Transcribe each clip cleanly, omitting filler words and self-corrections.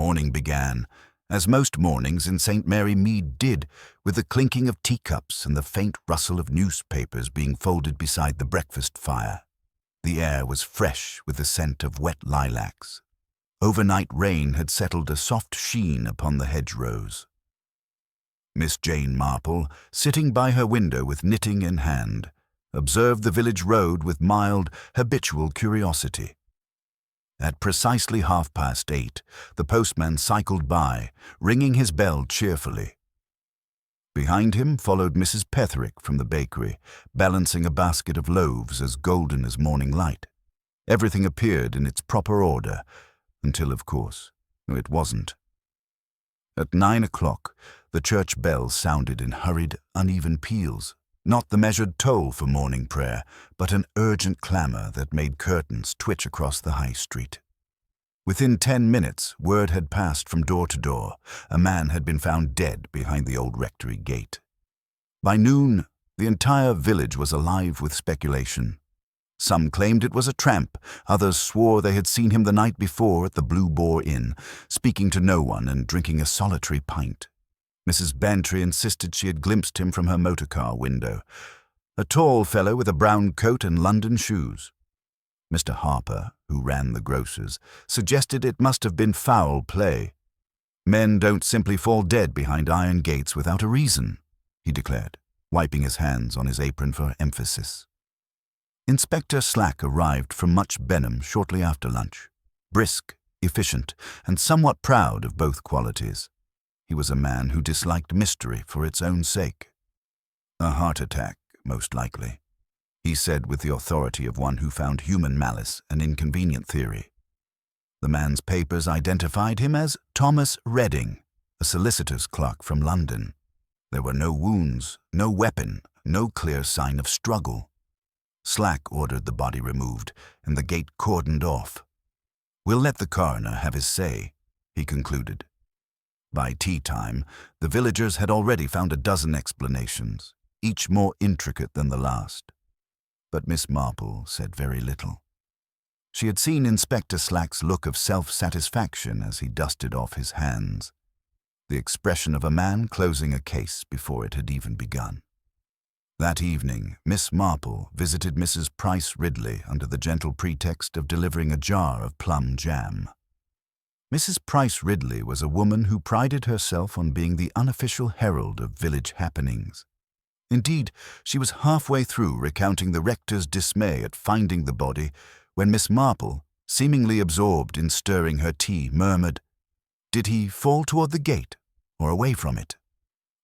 morning began, as most mornings in St. Mary Mead did, with the clinking of teacups and the faint rustle of newspapers being folded beside the breakfast fire. The air was fresh with the scent of wet lilacs. Overnight rain had settled a soft sheen upon the hedgerows. Miss Jane Marple, sitting by her window with knitting in hand, observed the village road with mild, habitual curiosity. At precisely 8:30, the postman cycled by, ringing his bell cheerfully. Behind him followed Mrs. Petherick from the bakery, balancing a basket of loaves as golden as morning light. Everything appeared in its proper order, until, of course, it wasn't. At 9 o'clock, the church bells sounded in hurried, uneven peals, not the measured toll for morning prayer, but an urgent clamor that made curtains twitch across the high street. Within 10 minutes, word had passed from door to door. A man had been found dead behind the old rectory gate. By noon, the entire village was alive with speculation. Some claimed it was a tramp, others swore they had seen him the night before at the Blue Boar Inn, speaking to no one and drinking a solitary pint. Mrs. Bantry insisted she had glimpsed him from her motor-car window. A tall fellow with a brown coat and London shoes. Mr. Harper, who ran the grocer's, suggested it must have been foul play. Men don't simply fall dead behind iron gates without a reason, he declared, wiping his hands on his apron for emphasis. Inspector Slack arrived from Much Benham shortly after lunch, brisk, efficient, and somewhat proud of both qualities. He was a man who disliked mystery for its own sake. A heart attack, most likely, he said with the authority of one who found human malice an inconvenient theory. The man's papers identified him as Thomas Redding, a solicitor's clerk from London. There were no wounds, no weapon, no clear sign of struggle. Slack ordered the body removed and the gate cordoned off. "We'll let the coroner have his say," he concluded. By tea-time, the villagers had already found a dozen explanations, each more intricate than the last. But Miss Marple said very little. She had seen Inspector Slack's look of self-satisfaction as he dusted off his hands, the expression of a man closing a case before it had even begun. That evening, Miss Marple visited Mrs. Price Ridley under the gentle pretext of delivering a jar of plum jam. Mrs. Price Ridley was a woman who prided herself on being the unofficial herald of village happenings. Indeed, she was halfway through recounting the rector's dismay at finding the body when Miss Marple, seemingly absorbed in stirring her tea, murmured, "Did he fall toward the gate or away from it?"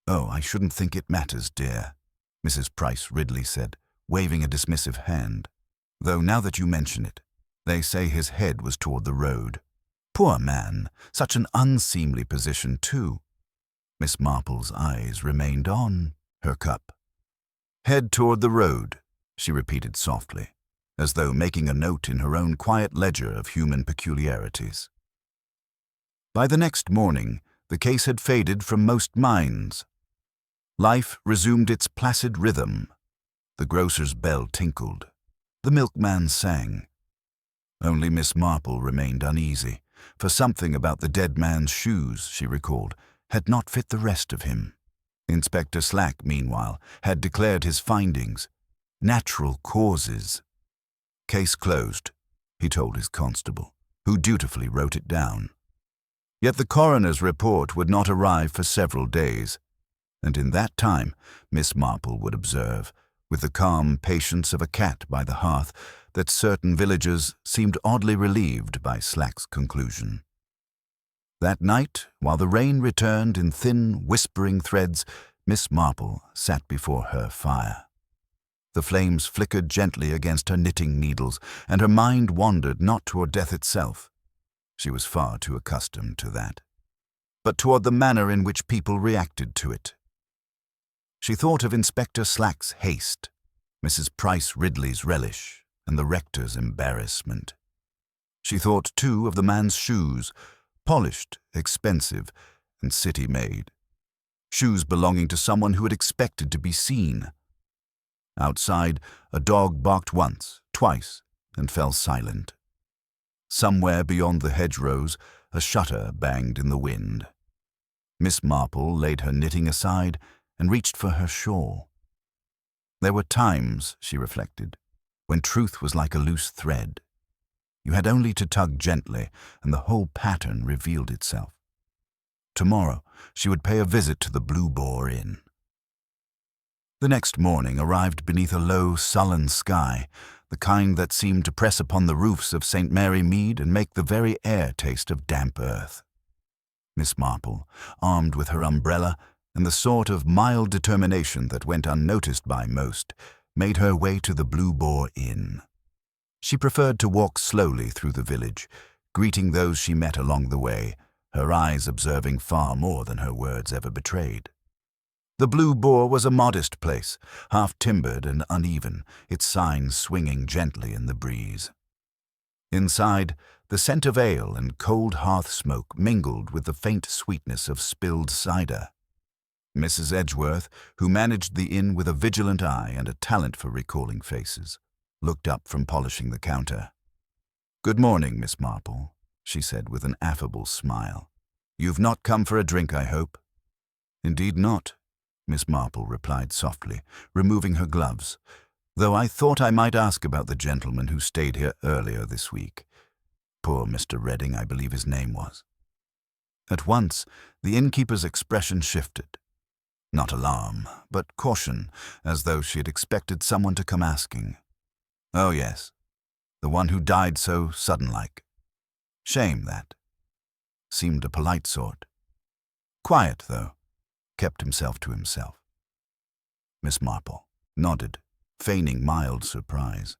"Oh, I shouldn't think it matters, dear," Mrs. Price Ridley said, waving a dismissive hand. "Though now that you mention it, they say his head was toward the road. Poor man, such an unseemly position, too." Miss Marple's eyes remained on her cup. "Head toward the road," she repeated softly, as though making a note in her own quiet ledger of human peculiarities. By the next morning, the case had faded from most minds. Life resumed its placid rhythm. The grocer's bell tinkled. The milkman sang. Only Miss Marple remained uneasy, for something about the dead man's shoes, she recalled, had not fit the rest of him. Inspector Slack, meanwhile, had declared his findings natural causes. "Case closed," he told his constable, who dutifully wrote it down. Yet the coroner's report would not arrive for several days, and in that time Miss Marple would observe, with the calm patience of a cat by the hearth, that certain villagers seemed oddly relieved by Slack's conclusion. That night, while the rain returned in thin, whispering threads, Miss Marple sat before her fire. The flames flickered gently against her knitting needles, and her mind wandered not toward death itself. She was far too accustomed to that, but toward the manner in which people reacted to it. She thought of Inspector Slack's haste, Mrs. Price Ridley's relish, and the rector's embarrassment. She thought, too, of the man's shoes, polished, expensive, and city-made. Shoes belonging to someone who had expected to be seen. Outside, a dog barked once, twice, and fell silent. Somewhere beyond the hedgerows, A shutter banged in the wind. Miss Marple laid her knitting aside and reached for her shawl. There were times, she reflected, when truth was like a loose thread. You had only to tug gently, and the whole pattern revealed itself. Tomorrow she would pay a visit to the Blue Boar Inn. The next morning arrived beneath a low, sullen sky, the kind that seemed to press upon the roofs of St. Mary Mead and make the very air taste of damp earth. Miss Marple, armed with her umbrella and the sort of mild determination that went unnoticed by most, made her way to the Blue Boar Inn. She preferred to walk slowly through the village, greeting those she met along the way, her eyes observing far more than her words ever betrayed. The Blue Boar was a modest place, half-timbered and uneven, its signs swinging gently in the breeze. Inside, the scent of ale and cold hearth smoke mingled with the faint sweetness of spilled cider. Mrs. Edgeworth, who managed the inn with a vigilant eye and a talent for recalling faces, looked up from polishing the counter. "Good morning, Miss Marple," she said with an affable smile. "You've not come for a drink, I hope?" "Indeed not," Miss Marple replied softly, removing her gloves, "though I thought I might ask about the gentleman who stayed here earlier this week. Poor Mr. Redding, I believe his name was." At once, the innkeeper's expression shifted. Not alarm, but caution, as though she had expected someone to come asking. "Oh, yes. The one who died so sudden-like. Shame, that. Seemed a polite sort. Quiet, though. Kept himself to himself." Miss Marple nodded, feigning mild surprise.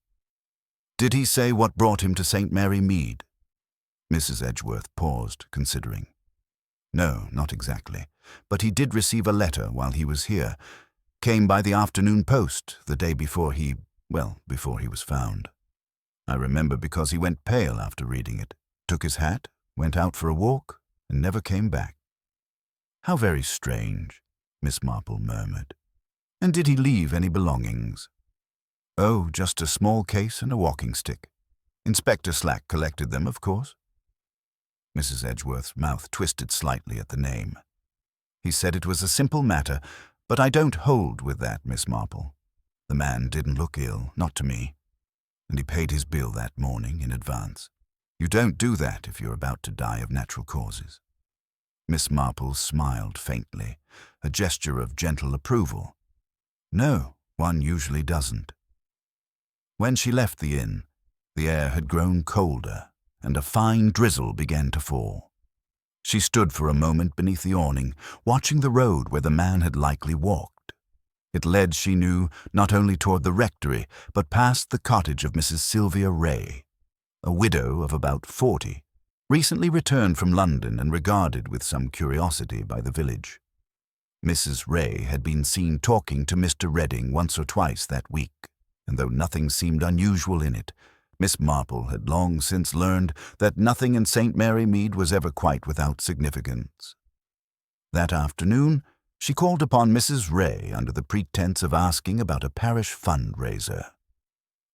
"Did he say what brought him to St. Mary Mead?" Mrs. Edgeworth paused, considering. "No, not exactly. But he did receive a letter while he was here. Came by the afternoon post, the day before before he was found. I remember because he went pale after reading it, took his hat, went out for a walk, and never came back." "How very strange," Miss Marple murmured. "And did he leave any belongings?" "Oh, just a small case and a walking stick. Inspector Slack collected them, of course." Mrs. Edgeworth's mouth twisted slightly at the name. "He said it was a simple matter, but I don't hold with that, Miss Marple. The man didn't look ill, not to me. And he paid his bill that morning in advance. You don't do that if you're about to die of natural causes." Miss Marple smiled faintly, a gesture of gentle approval. "No, one usually doesn't." When she left the inn, the air had grown colder, and a fine drizzle began to fall. She stood for a moment beneath the awning, watching the road where the man had likely walked. It led, she knew, not only toward the rectory, but past the cottage of Mrs. Sylvia Ray, a widow of about 40, recently returned from London and regarded with some curiosity by the village. Mrs. Ray had been seen talking to Mr. Redding once or twice that week, and though nothing seemed unusual in it, Miss Marple had long since learned that nothing in St. Mary Mead was ever quite without significance. That afternoon, she called upon Mrs. Ray under the pretense of asking about a parish fundraiser.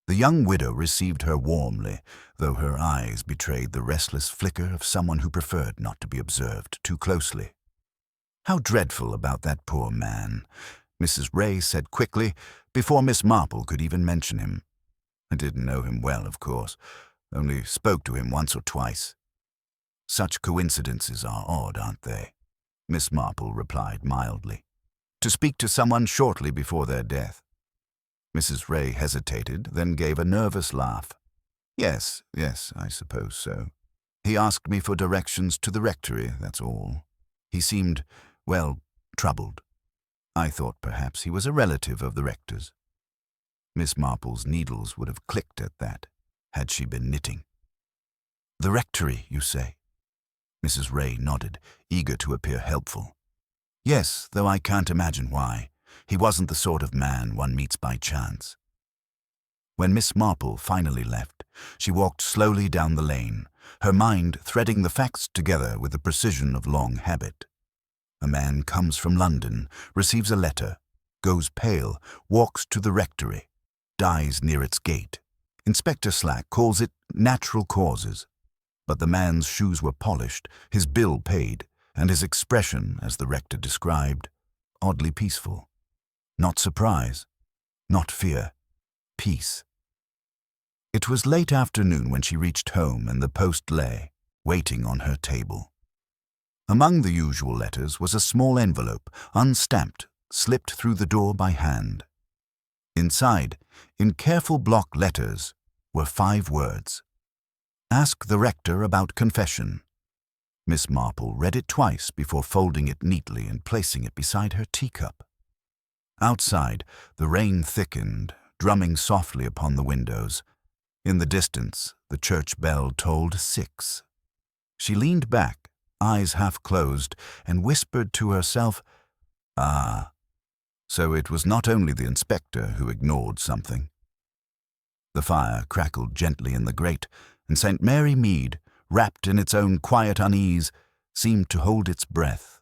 The young widow received her warmly, though her eyes betrayed the restless flicker of someone who preferred not to be observed too closely. "How dreadful about that poor man," Mrs. Ray said quickly, before Miss Marple could even mention him. "I didn't know him well, of course, only spoke to him once or twice." "Such coincidences are odd, aren't they?" Miss Marple replied mildly. "To speak to someone shortly before their death." Mrs. Ray hesitated, then gave a nervous laugh. Yes, I suppose so. He asked me for directions to the rectory, that's all. He seemed, troubled. I thought perhaps he was a relative of the rector's." Miss Marple's needles would have clicked at that, had she been knitting. "The rectory, you say?" Mrs. Ray nodded, eager to appear helpful. "Yes, though I can't imagine why. He wasn't the sort of man one meets by chance." When Miss Marple finally left, she walked slowly down the lane, her mind threading the facts together with the precision of long habit. A man comes from London, receives a letter, goes pale, walks to the rectory, dies near its gate. Inspector Slack calls it natural causes. But the man's shoes were polished, his bill paid, and his expression, as the rector described, oddly peaceful. Not surprise, not fear, peace. It was late afternoon when she reached home, and the post lay, waiting on her table. Among the usual letters was a small envelope, unstamped, slipped through the door by hand. Inside, in careful block letters, were 5 words. Ask the rector about confession. Miss Marple read it twice before folding it neatly and placing it beside her teacup. Outside, the rain thickened, drumming softly upon the windows. In the distance, the church bell tolled 6. She leaned back, eyes half closed, and whispered to herself, "Ah, so it was not only the inspector who ignored something." The fire crackled gently in the grate, and St. Mary Mead, wrapped in its own quiet unease, seemed to hold its breath.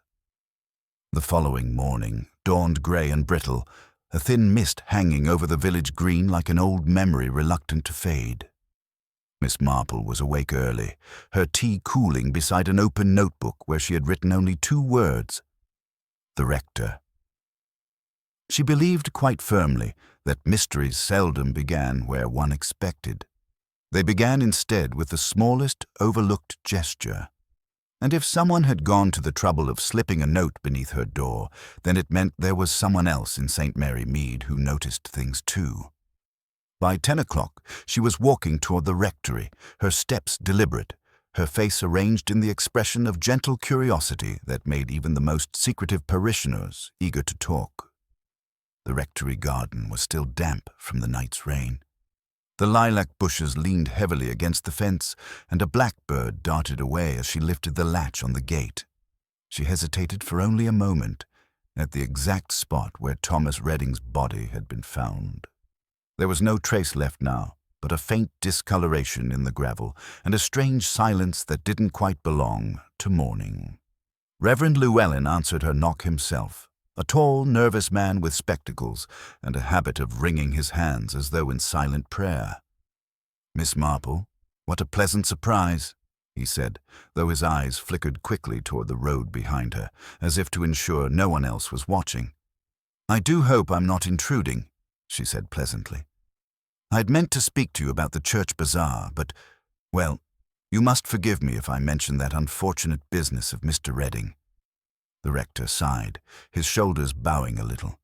The following morning dawned grey and brittle, a thin mist hanging over the village green like an old memory reluctant to fade. Miss Marple was awake early, her tea cooling beside an open notebook where she had written only 2 words: the rector. She believed quite firmly that mysteries seldom began where one expected. They began instead with the smallest overlooked gesture. And if someone had gone to the trouble of slipping a note beneath her door, then it meant there was someone else in St. Mary Mead who noticed things too. By 10 o'clock, she was walking toward the rectory, her steps deliberate, her face arranged in the expression of gentle curiosity that made even the most secretive parishioners eager to talk. The rectory garden was still damp from the night's rain. The lilac bushes leaned heavily against the fence, and a blackbird darted away as she lifted the latch on the gate. She hesitated for only a moment, at the exact spot where Thomas Redding's body had been found. There was no trace left now, but a faint discoloration in the gravel, and a strange silence that didn't quite belong to morning. Reverend Llewellyn answered her knock himself, a tall, nervous man with spectacles and a habit of wringing his hands as though in silent prayer. "Miss Marple, what a pleasant surprise," he said, though his eyes flickered quickly toward the road behind her, as if to ensure no one else was watching. "I do hope I'm not intruding," she said pleasantly. "I'd meant to speak to you about the church bazaar, but, well, you must forgive me if I mention that unfortunate business of Mr. Redding." The rector sighed, his shoulders bowing a little.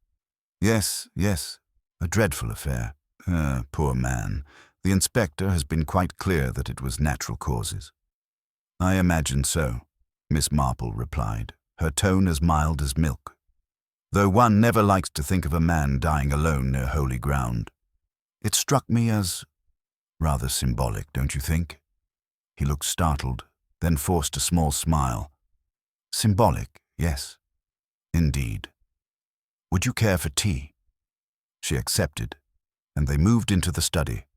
Yes, a dreadful affair. Poor man. The inspector has been quite clear that it was natural causes." "I imagine so," Miss Marple replied, her tone as mild as milk. "Though one never likes to think of a man dying alone near holy ground. It struck me as rather symbolic, don't you think?" He looked startled, then forced a small smile. "Symbolic, yes, indeed. Would you care for tea?" She accepted, and they moved into the study,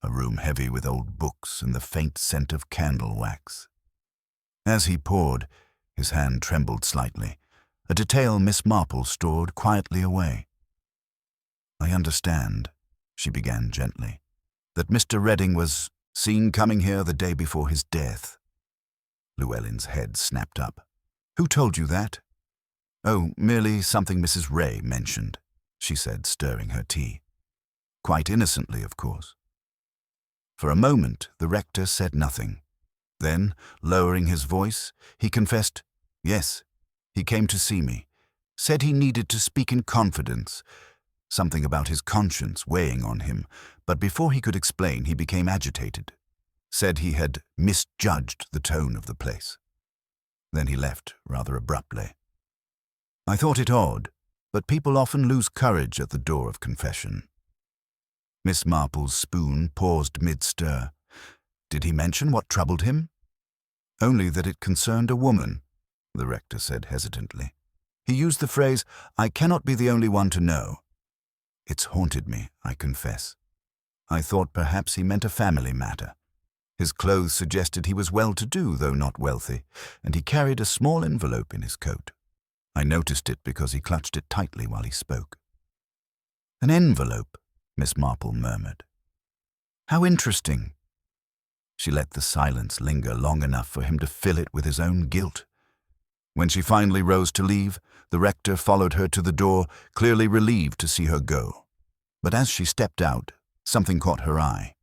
a room heavy with old books and the faint scent of candle wax. As he poured, his hand trembled slightly, a detail Miss Marple stored quietly away. "I understand," she began gently, "that Mr. Redding was seen coming here the day before his death." Llewellyn's head snapped up. "Who told you that?" "Oh, merely something Mrs. Ray mentioned," she said, stirring her tea. "Quite innocently, of course." For a moment, the rector said nothing. Then, lowering his voice, he confessed, "Yes, he came to see me. Said he needed to speak in confidence. Something about his conscience weighing on him, but before he could explain, he became agitated. Said he had misjudged the tone of the place. Then he left rather abruptly. I thought it odd, but people often lose courage at the door of confession." Miss Marple's spoon paused mid-stir. "Did he mention what troubled him?" "Only that it concerned a woman," the rector said hesitantly. "He used the phrase, 'I cannot be the only one to know.' It's haunted me, I confess. I thought perhaps he meant a family matter. His clothes suggested he was well-to-do, though not wealthy, and he carried a small envelope in his coat. I noticed it because he clutched it tightly while he spoke." "An envelope," Miss Marple murmured. "How interesting." She let the silence linger long enough for him to fill it with his own guilt. When she finally rose to leave, the rector followed her to the door, clearly relieved to see her go. But as she stepped out, something caught her eye.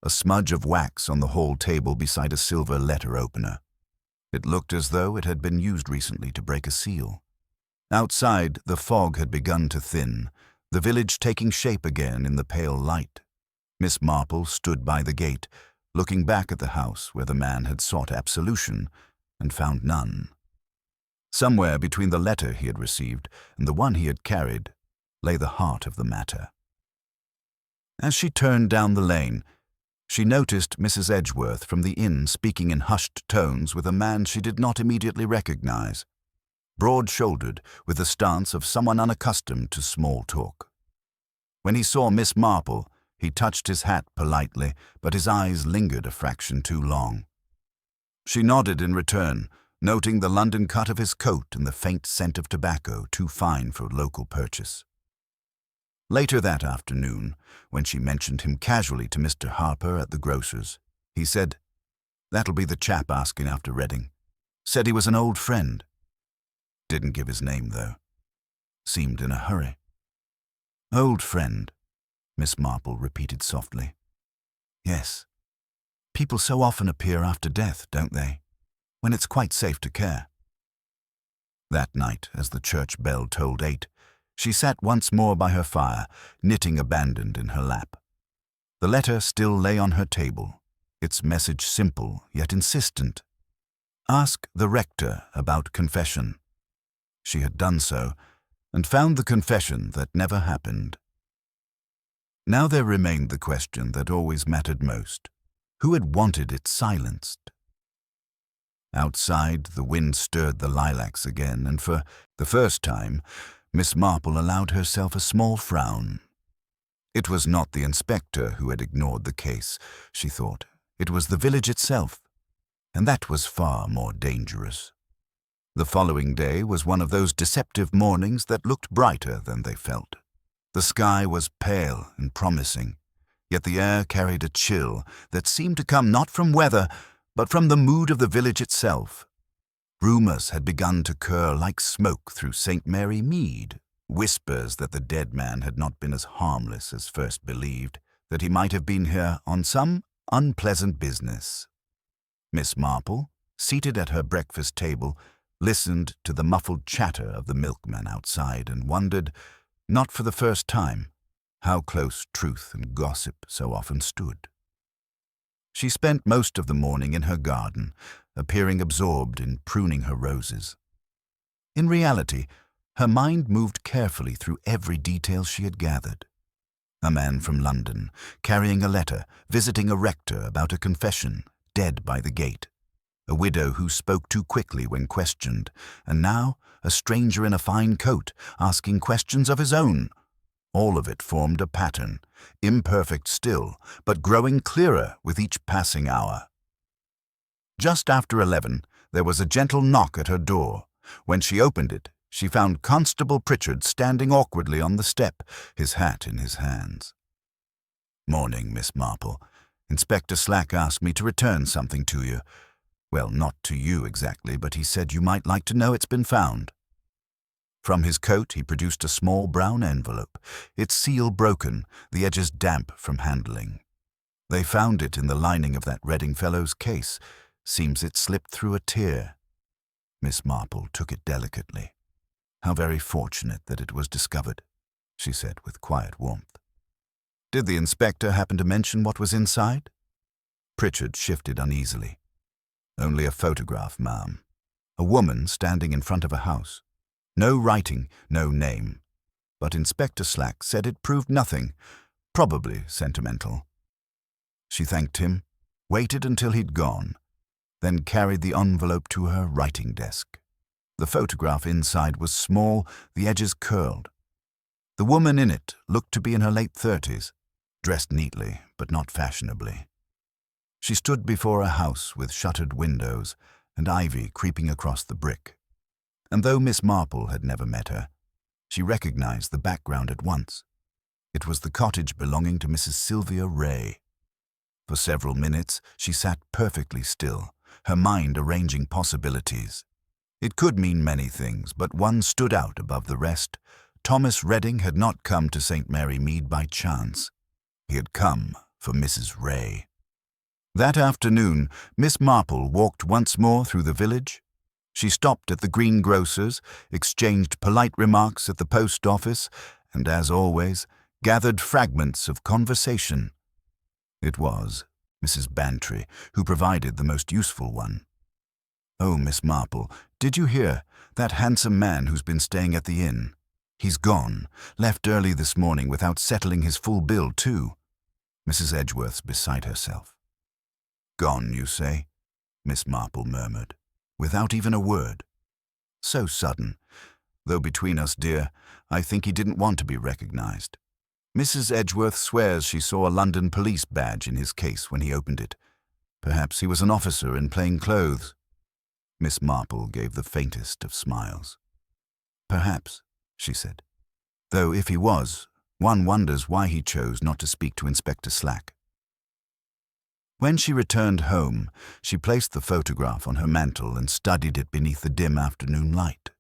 A smudge of wax on the hall table beside a silver letter opener. It looked as though it had been used recently to break a seal. Outside, the fog had begun to thin, the village taking shape again in the pale light. Miss Marple stood by the gate, looking back at the house where the man had sought absolution and found none. Somewhere between the letter he had received and the one he had carried lay the heart of the matter. As she turned down the lane, she noticed Mrs. Edgeworth from the inn speaking in hushed tones with a man she did not immediately recognize, broad-shouldered, with the stance of someone unaccustomed to small talk. When he saw Miss Marple, he touched his hat politely, but his eyes lingered a fraction too long. She nodded in return, noting the London cut of his coat and the faint scent of tobacco too fine for local purchase. Later that afternoon, when she mentioned him casually to Mr. Harper at the grocer's, he said, "That'll be the chap asking after Redding. Said he was an old friend." Didn't give his name, though. Seemed in a hurry. "Old friend," Miss Marple repeated softly. "Yes. People so often appear after death, don't they? When it's quite safe to care." That night, as the church bell tolled 8, she sat once more by her fire, knitting abandoned in her lap. The letter still lay on her table, its message simple yet insistent. Ask the rector about confession. She had done so, and found the confession that never happened. Now there remained the question that always mattered most. Who had wanted it silenced? Outside, the wind stirred the lilacs again, and for the first time, Miss Marple allowed herself a small frown. It was not the inspector who had ignored the case, she thought. It was the village itself, and that was far more dangerous. The following day was one of those deceptive mornings that looked brighter than they felt. The sky was pale and promising, yet the air carried a chill that seemed to come not from weather, but from the mood of the village itself. Rumours had begun to curl like smoke through St. Mary Mead, whispers that the dead man had not been as harmless as first believed, that he might have been here on some unpleasant business. Miss Marple, seated at her breakfast table, listened to the muffled chatter of the milkman outside and wondered, not for the first time, how close truth and gossip so often stood. She spent most of the morning in her garden, appearing absorbed in pruning her roses. In reality, her mind moved carefully through every detail she had gathered. A man from London, carrying a letter, visiting a rector about a confession, dead by the gate. A widow who spoke too quickly when questioned, and now a stranger in a fine coat, asking questions of his own. All of it formed a pattern, imperfect still, but growing clearer with each passing hour. Just after 11, there was a gentle knock at her door. When she opened it, she found Constable Pritchard standing awkwardly on the step, his hat in his hands. "Morning, Miss Marple. Inspector Slack asked me to return something to you. Well, not to you exactly, but he said you might like to know it's been found." From his coat he produced a small brown envelope, its seal broken, the edges damp from handling. "They found it in the lining of that Redding fellow's case. Seems it slipped through a tear." Miss Marple took it delicately. "How very fortunate that it was discovered," she said with quiet warmth. "Did the inspector happen to mention what was inside?" Pritchard shifted uneasily. "Only a photograph, ma'am. A woman standing in front of a house. No writing, no name. But Inspector Slack said it proved nothing, probably sentimental." She thanked him, waited until he'd gone, then carried the envelope to her writing desk. The photograph inside was small, the edges curled. The woman in it looked to be in her late 30s, dressed neatly but not fashionably. She stood before a house with shuttered windows and ivy creeping across the brick. And though Miss Marple had never met her, she recognized the background at once. It was the cottage belonging to Mrs. Sylvia Ray. For several minutes, she sat perfectly still, her mind arranging possibilities. It could mean many things, but one stood out above the rest. Thomas Redding had not come to St. Mary Mead by chance. He had come for Mrs. Ray. That afternoon, Miss Marple walked once more through the village. She stopped at the greengrocer's, exchanged polite remarks at the post office, and, as always, gathered fragments of conversation. It was Mrs. Bantry who provided the most useful one. "Oh, Miss Marple, did you hear? That handsome man who's been staying at the inn. He's gone, left early this morning without settling his full bill, too." Mrs. Edgeworth's beside herself. "Gone, you say?" Miss Marple murmured, without even a word. "So sudden. Though between us, dear, I think he didn't want to be recognized. Mrs. Edgeworth swears she saw a London police badge in his case when he opened it. Perhaps he was an officer in plain clothes." Miss Marple gave the faintest of smiles. "Perhaps," she said. "Though if he was, one wonders why he chose not to speak to Inspector Slack." When she returned home, she placed the photograph on her mantel and studied it beneath the dim afternoon light.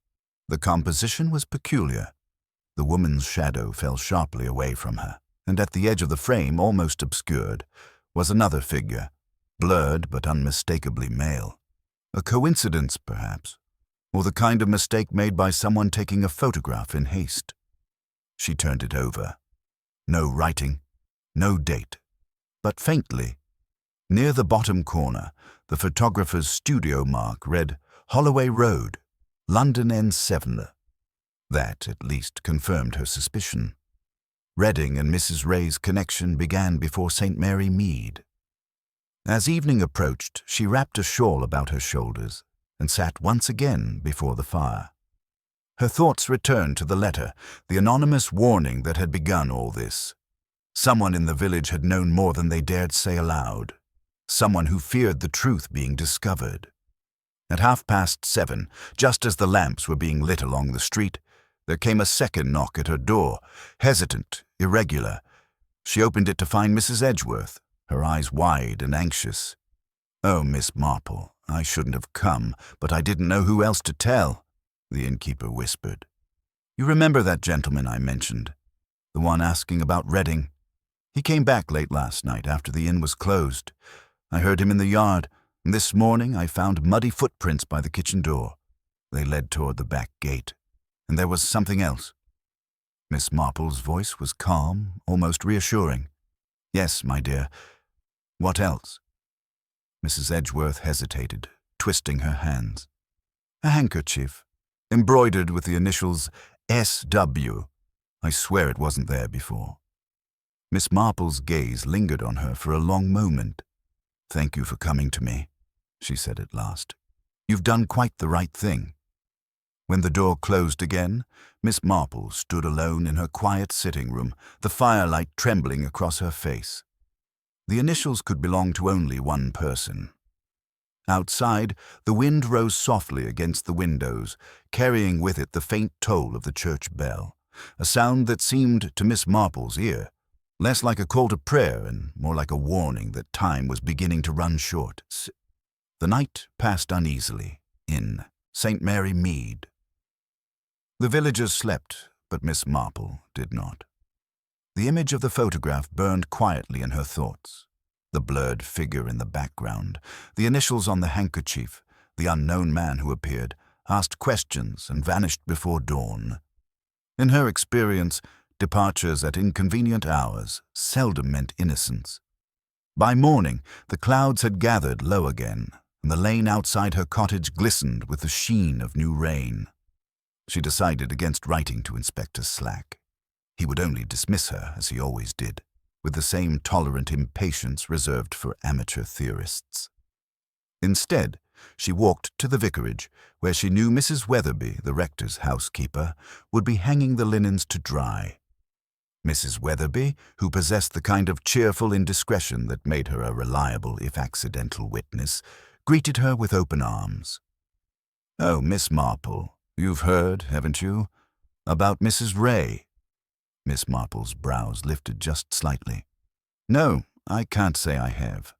The composition was peculiar. The woman's shadow fell sharply away from her, and at the edge of the frame, almost obscured, was another figure, blurred but unmistakably male. A coincidence, perhaps, or the kind of mistake made by someone taking a photograph in haste. She turned it over. No writing, no date, but faintly, near the bottom corner, the photographer's studio mark read Holloway Road, London N7. That, at least, confirmed her suspicion. Redding and Mrs. Ray's connection began before St. Mary Mead. As evening approached, she wrapped a shawl about her shoulders and sat once again before the fire. Her thoughts returned to the letter, the anonymous warning that had begun all this. Someone in the village had known more than they dared say aloud. Someone who feared the truth being discovered. At 7:30, just as the lamps were being lit along the street, there came a second knock at her door, hesitant, irregular. She opened it to find Mrs. Edgeworth, her eyes wide and anxious. "Oh, Miss Marple, I shouldn't have come, but I didn't know who else to tell," the innkeeper whispered. "You remember that gentleman I mentioned, the one asking about Redding? He came back late last night after the inn was closed. I heard him in the yard, and this morning I found muddy footprints by the kitchen door. They led toward the back gate, and there was something else." Miss Marple's voice was calm, almost reassuring. "Yes, my dear. What else?" Mrs. Edgeworth hesitated, twisting her hands. "A handkerchief, embroidered with the initials S.W. I swear it wasn't there before." Miss Marple's gaze lingered on her for a long moment. "Thank you for coming to me," she said at last. "You've done quite the right thing." When the door closed again, Miss Marple stood alone in her quiet sitting room, the firelight trembling across her face. The initials could belong to only one person. Outside, the wind rose softly against the windows, carrying with it the faint toll of the church bell, a sound that seemed, to Miss Marple's ear, less like a call to prayer and more like a warning that time was beginning to run short. The night passed uneasily in St. Mary Mead. The villagers slept, but Miss Marple did not. The image of the photograph burned quietly in her thoughts. The blurred figure in the background, the initials on the handkerchief, the unknown man who appeared, asked questions and vanished before dawn. In her experience, departures at inconvenient hours seldom meant innocence. By morning, the clouds had gathered low again, and the lane outside her cottage glistened with the sheen of new rain. She decided against writing to Inspector Slack. He would only dismiss her, as he always did, with the same tolerant impatience reserved for amateur theorists. Instead, she walked to the vicarage, where she knew Mrs. Weatherby, the rector's housekeeper, would be hanging the linens to dry. Mrs. Weatherby, who possessed the kind of cheerful indiscretion that made her a reliable if accidental witness, greeted her with open arms. "Oh, Miss Marple, you've heard, haven't you, about Mrs. Ray?" Miss Marple's brows lifted just slightly. "No, I can't say I have.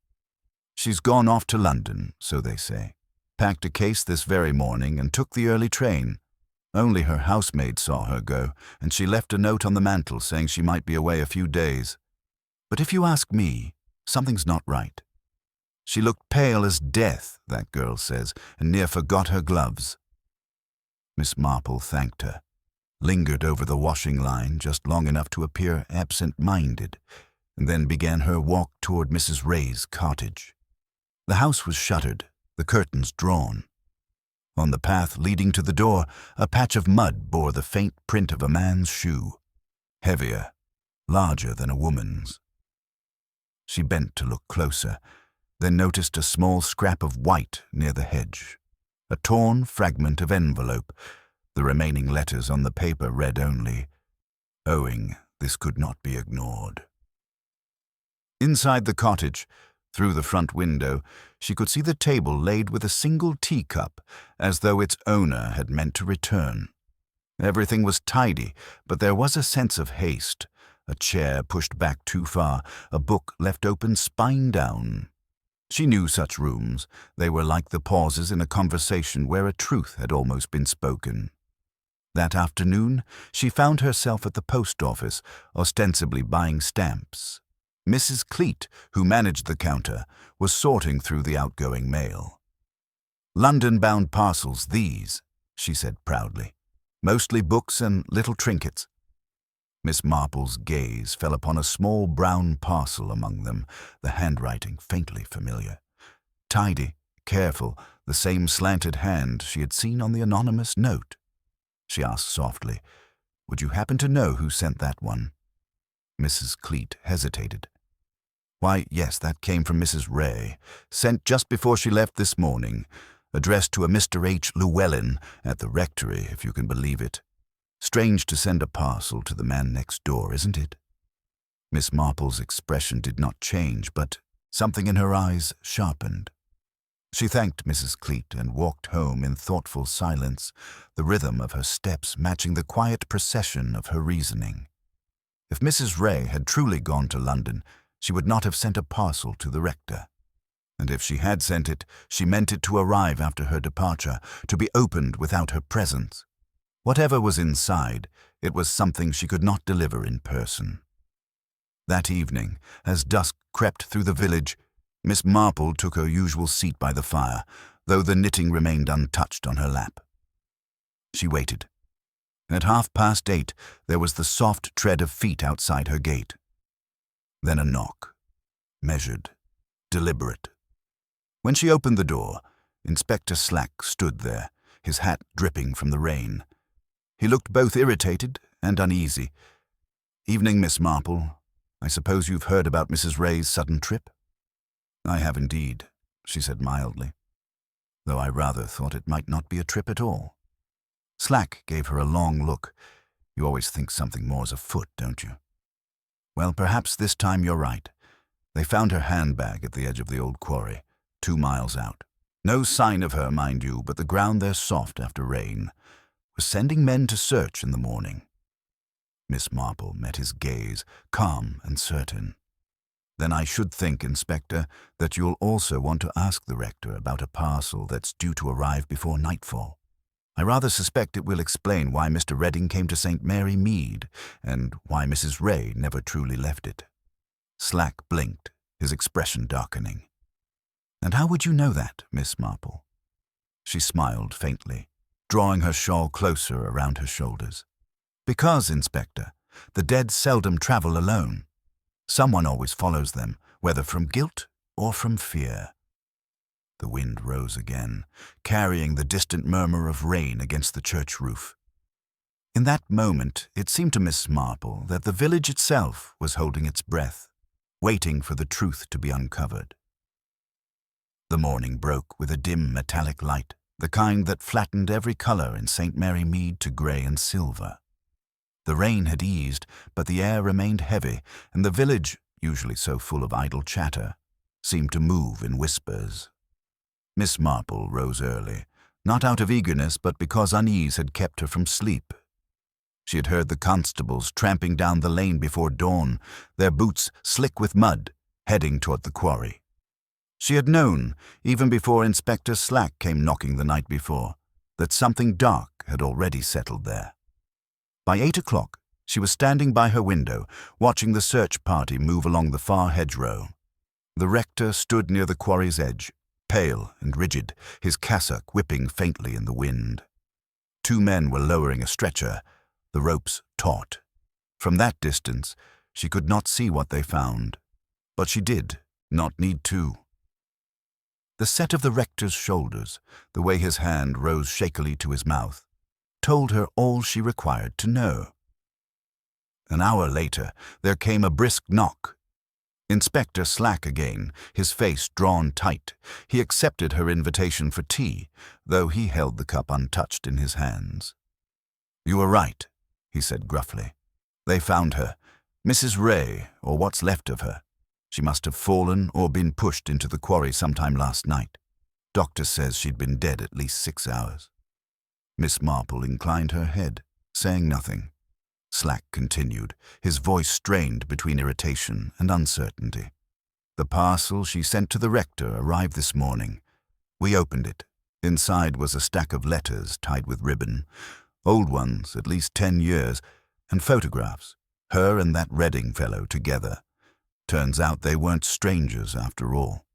She's gone off to London, so they say. Packed a case this very morning and took the early train. Only her housemaid saw her go, and she left a note on the mantel saying she might be away a few days. But if you ask me, something's not right. She looked pale as death, that girl says, and near forgot her gloves. Miss Marple thanked her, lingered over the washing line just long enough to appear absent-minded, and then began her walk toward Mrs. Ray's cottage. The house was shuttered, the curtains drawn. On the path leading to the door, a patch of mud bore the faint print of a man's shoe, heavier, larger than a woman's. She bent to look closer, then noticed a small scrap of white near the hedge, a torn fragment of envelope. The remaining letters on the paper read only, "Owing, this could not be ignored." Inside the cottage, through the front window, she could see the table laid with a single teacup, as though its owner had meant to return. Everything was tidy, but there was a sense of haste. A chair pushed back too far, a book left open spine down. She knew such rooms. They were like the pauses in a conversation where a truth had almost been spoken. That afternoon, she found herself at the post office, ostensibly buying stamps. Mrs. Cleet, who managed the counter, was sorting through the outgoing mail. "London-bound parcels, these," she said proudly. "Mostly books and little trinkets." Miss Marple's gaze fell upon a small brown parcel among them, the handwriting faintly familiar. Tidy, careful, the same slanted hand she had seen on the anonymous note. She asked softly, "Would you happen to know who sent that one?" Mrs. Cleet hesitated. "Why, yes, that came from Mrs. Ray, sent just before she left this morning, addressed to a Mr. H. Llewellyn at the rectory, if you can believe it. Strange to send a parcel to the man next door, isn't it?" Miss Marple's expression did not change, but something in her eyes sharpened. She thanked Mrs. Cleet and walked home in thoughtful silence, the rhythm of her steps matching the quiet procession of her reasoning. If Mrs. Ray had truly gone to London, she would not have sent a parcel to the rector. And if she had sent it, she meant it to arrive after her departure, to be opened without her presence. Whatever was inside, it was something she could not deliver in person. That evening, as dusk crept through the village, Miss Marple took her usual seat by the fire, though the knitting remained untouched on her lap. She waited. At 8:30, there was the soft tread of feet outside her gate. Then a knock, measured, deliberate. When she opened the door, Inspector Slack stood there, his hat dripping from the rain. He looked both irritated and uneasy. "Evening, Miss Marple. I suppose you've heard about Mrs. Ray's sudden trip?" "I have indeed," she said mildly, "though I rather thought it might not be a trip at all." Slack gave her a long look. "You always think something more's afoot, don't you?" "Well, perhaps this time you're right. They found her handbag at the edge of the old quarry, 2 miles out. No sign of her, mind you, but the ground there soft after rain. Was sending men to search in the morning." Miss Marple met his gaze, calm and certain. "Then I should think, Inspector, that you'll also want to ask the rector about a parcel that's due to arrive before nightfall. I rather suspect it will explain why Mr. Redding came to St. Mary Mead, and why Mrs. Ray never truly left it." Slack blinked, his expression darkening. "And how would you know that, Miss Marple?" She smiled faintly, drawing her shawl closer around her shoulders. "Because, Inspector, the dead seldom travel alone. Someone always follows them, whether from guilt or from fear." The wind rose again, carrying the distant murmur of rain against the church roof. In that moment, it seemed to Miss Marple that the village itself was holding its breath, waiting for the truth to be uncovered. The morning broke with a dim metallic light, the kind that flattened every color in St. Mary Mead to gray and silver. The rain had eased, but the air remained heavy, and the village, usually so full of idle chatter, seemed to move in whispers. Miss Marple rose early, not out of eagerness, but because unease had kept her from sleep. She had heard the constables tramping down the lane before dawn, their boots slick with mud, heading toward the quarry. She had known, even before Inspector Slack came knocking the night before, that something dark had already settled there. By 8 o'clock, she was standing by her window, watching the search party move along the far hedgerow. The rector stood near the quarry's edge, pale and rigid, his cassock whipping faintly in the wind. 2 men were lowering a stretcher, the ropes taut. From that distance, she could not see what they found, but she did not need to. The set of the rector's shoulders, the way his hand rose shakily to his mouth, told her all she required to know. An hour later, there came a brisk knock. Inspector Slack again, his face drawn tight. He accepted her invitation for tea, though he held the cup untouched in his hands. "You were right," he said gruffly. "They found her. Mrs. Ray, or what's left of her. She must have fallen or been pushed into the quarry sometime last night. Doctor says she'd been dead at least 6 hours." Miss Marple inclined her head, saying nothing. Slack continued, his voice strained between irritation and uncertainty. "The parcel she sent to the rector arrived this morning. We opened it. Inside was a stack of letters tied with ribbon, old ones, at least 10 years, and photographs, her and that Redding fellow together. Turns out they weren't strangers after all.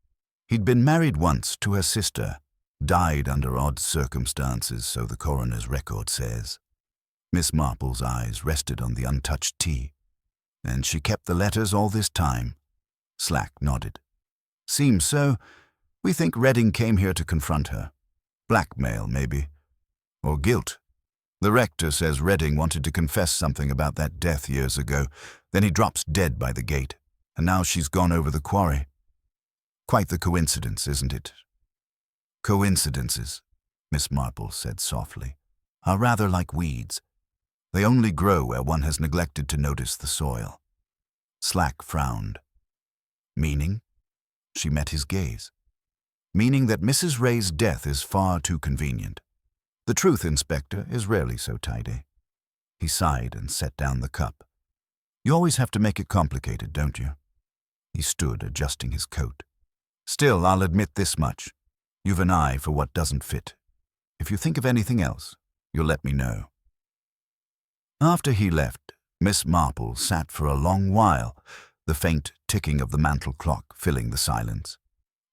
He'd been married once to her sister, died under odd circumstances, so the coroner's record says." Miss Marple's eyes rested on the untouched tea. "And she kept the letters all this time?" Slack nodded. "Seems so. We think Redding came here to confront her. Blackmail, maybe. Or guilt. The rector says Redding wanted to confess something about that death years ago, then he drops dead by the gate, and now she's gone over the quarry. Quite the coincidence, isn't it?" "Coincidences," Miss Marple said softly, "are rather like weeds. They only grow where one has neglected to notice the soil." Slack frowned. "Meaning?" She met his gaze. "Meaning that Mrs. Ray's death is far too convenient. The truth, Inspector, is rarely so tidy." He sighed and set down the cup. "You always have to make it complicated, don't you?" He stood, adjusting his coat. "Still, I'll admit this much. You've an eye for what doesn't fit. If you think of anything else, you'll let me know." After he left, Miss Marple sat for a long while, the faint ticking of the mantel clock filling the silence.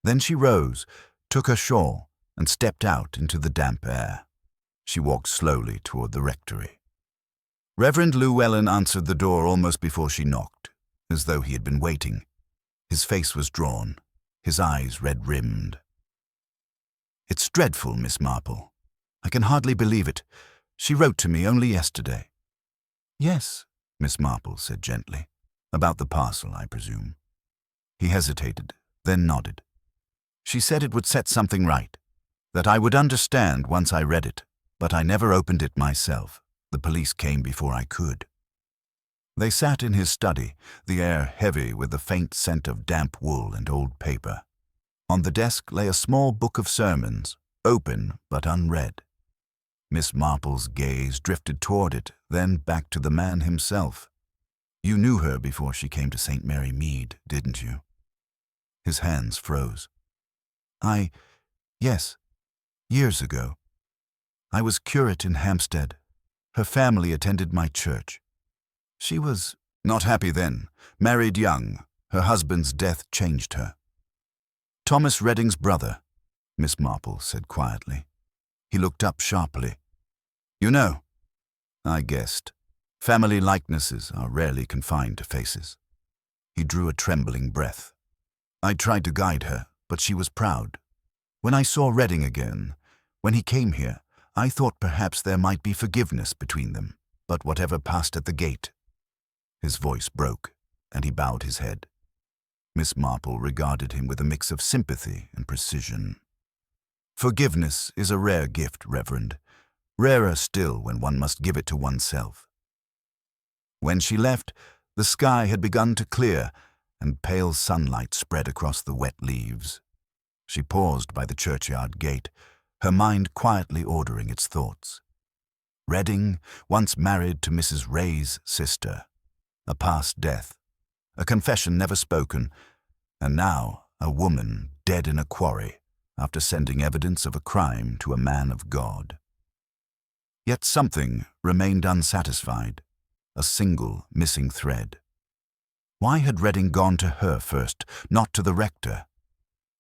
Then she rose, took her shawl, and stepped out into the damp air. She walked slowly toward the rectory. Reverend Llewellyn answered the door almost before she knocked, as though he had been waiting. His face was drawn, his eyes red-rimmed. "It's dreadful, Miss Marple. I can hardly believe it. She wrote to me only yesterday." "Yes," Miss Marple said gently. "About the parcel, I presume." He hesitated, then nodded. "She said it would set something right, that I would understand once I read it, but I never opened it myself. The police came before I could." They sat in his study, the air heavy with the faint scent of damp wool and old paper. On the desk lay a small book of sermons, open but unread. Miss Marple's gaze drifted toward it, then back to the man himself. "You knew her before she came to St. Mary Mead, didn't you?" His hands froze. Yes, years ago. I was curate in Hampstead. Her family attended my church. She was not happy then, married young. Her husband's death changed her." "Thomas Redding's brother," Miss Marple said quietly. He looked up sharply. "You know?" "I guessed. Family likenesses are rarely confined to faces." He drew a trembling breath. "I tried to guide her, but she was proud. When I saw Redding again, when he came here, I thought perhaps there might be forgiveness between them, but whatever passed at the gate." His voice broke, and he bowed his head. Miss Marple regarded him with a mix of sympathy and precision. "Forgiveness is a rare gift, Reverend. Rarer still when one must give it to oneself." When she left, the sky had begun to clear, and pale sunlight spread across the wet leaves. She paused by the churchyard gate, her mind quietly ordering its thoughts. Redding, once married to Mrs. Ray's sister. A past death. A confession never spoken. And now a woman dead in a quarry after sending evidence of a crime to a man of God. Yet something remained unsatisfied, a single missing thread. Why had Redding gone to her first, not to the rector?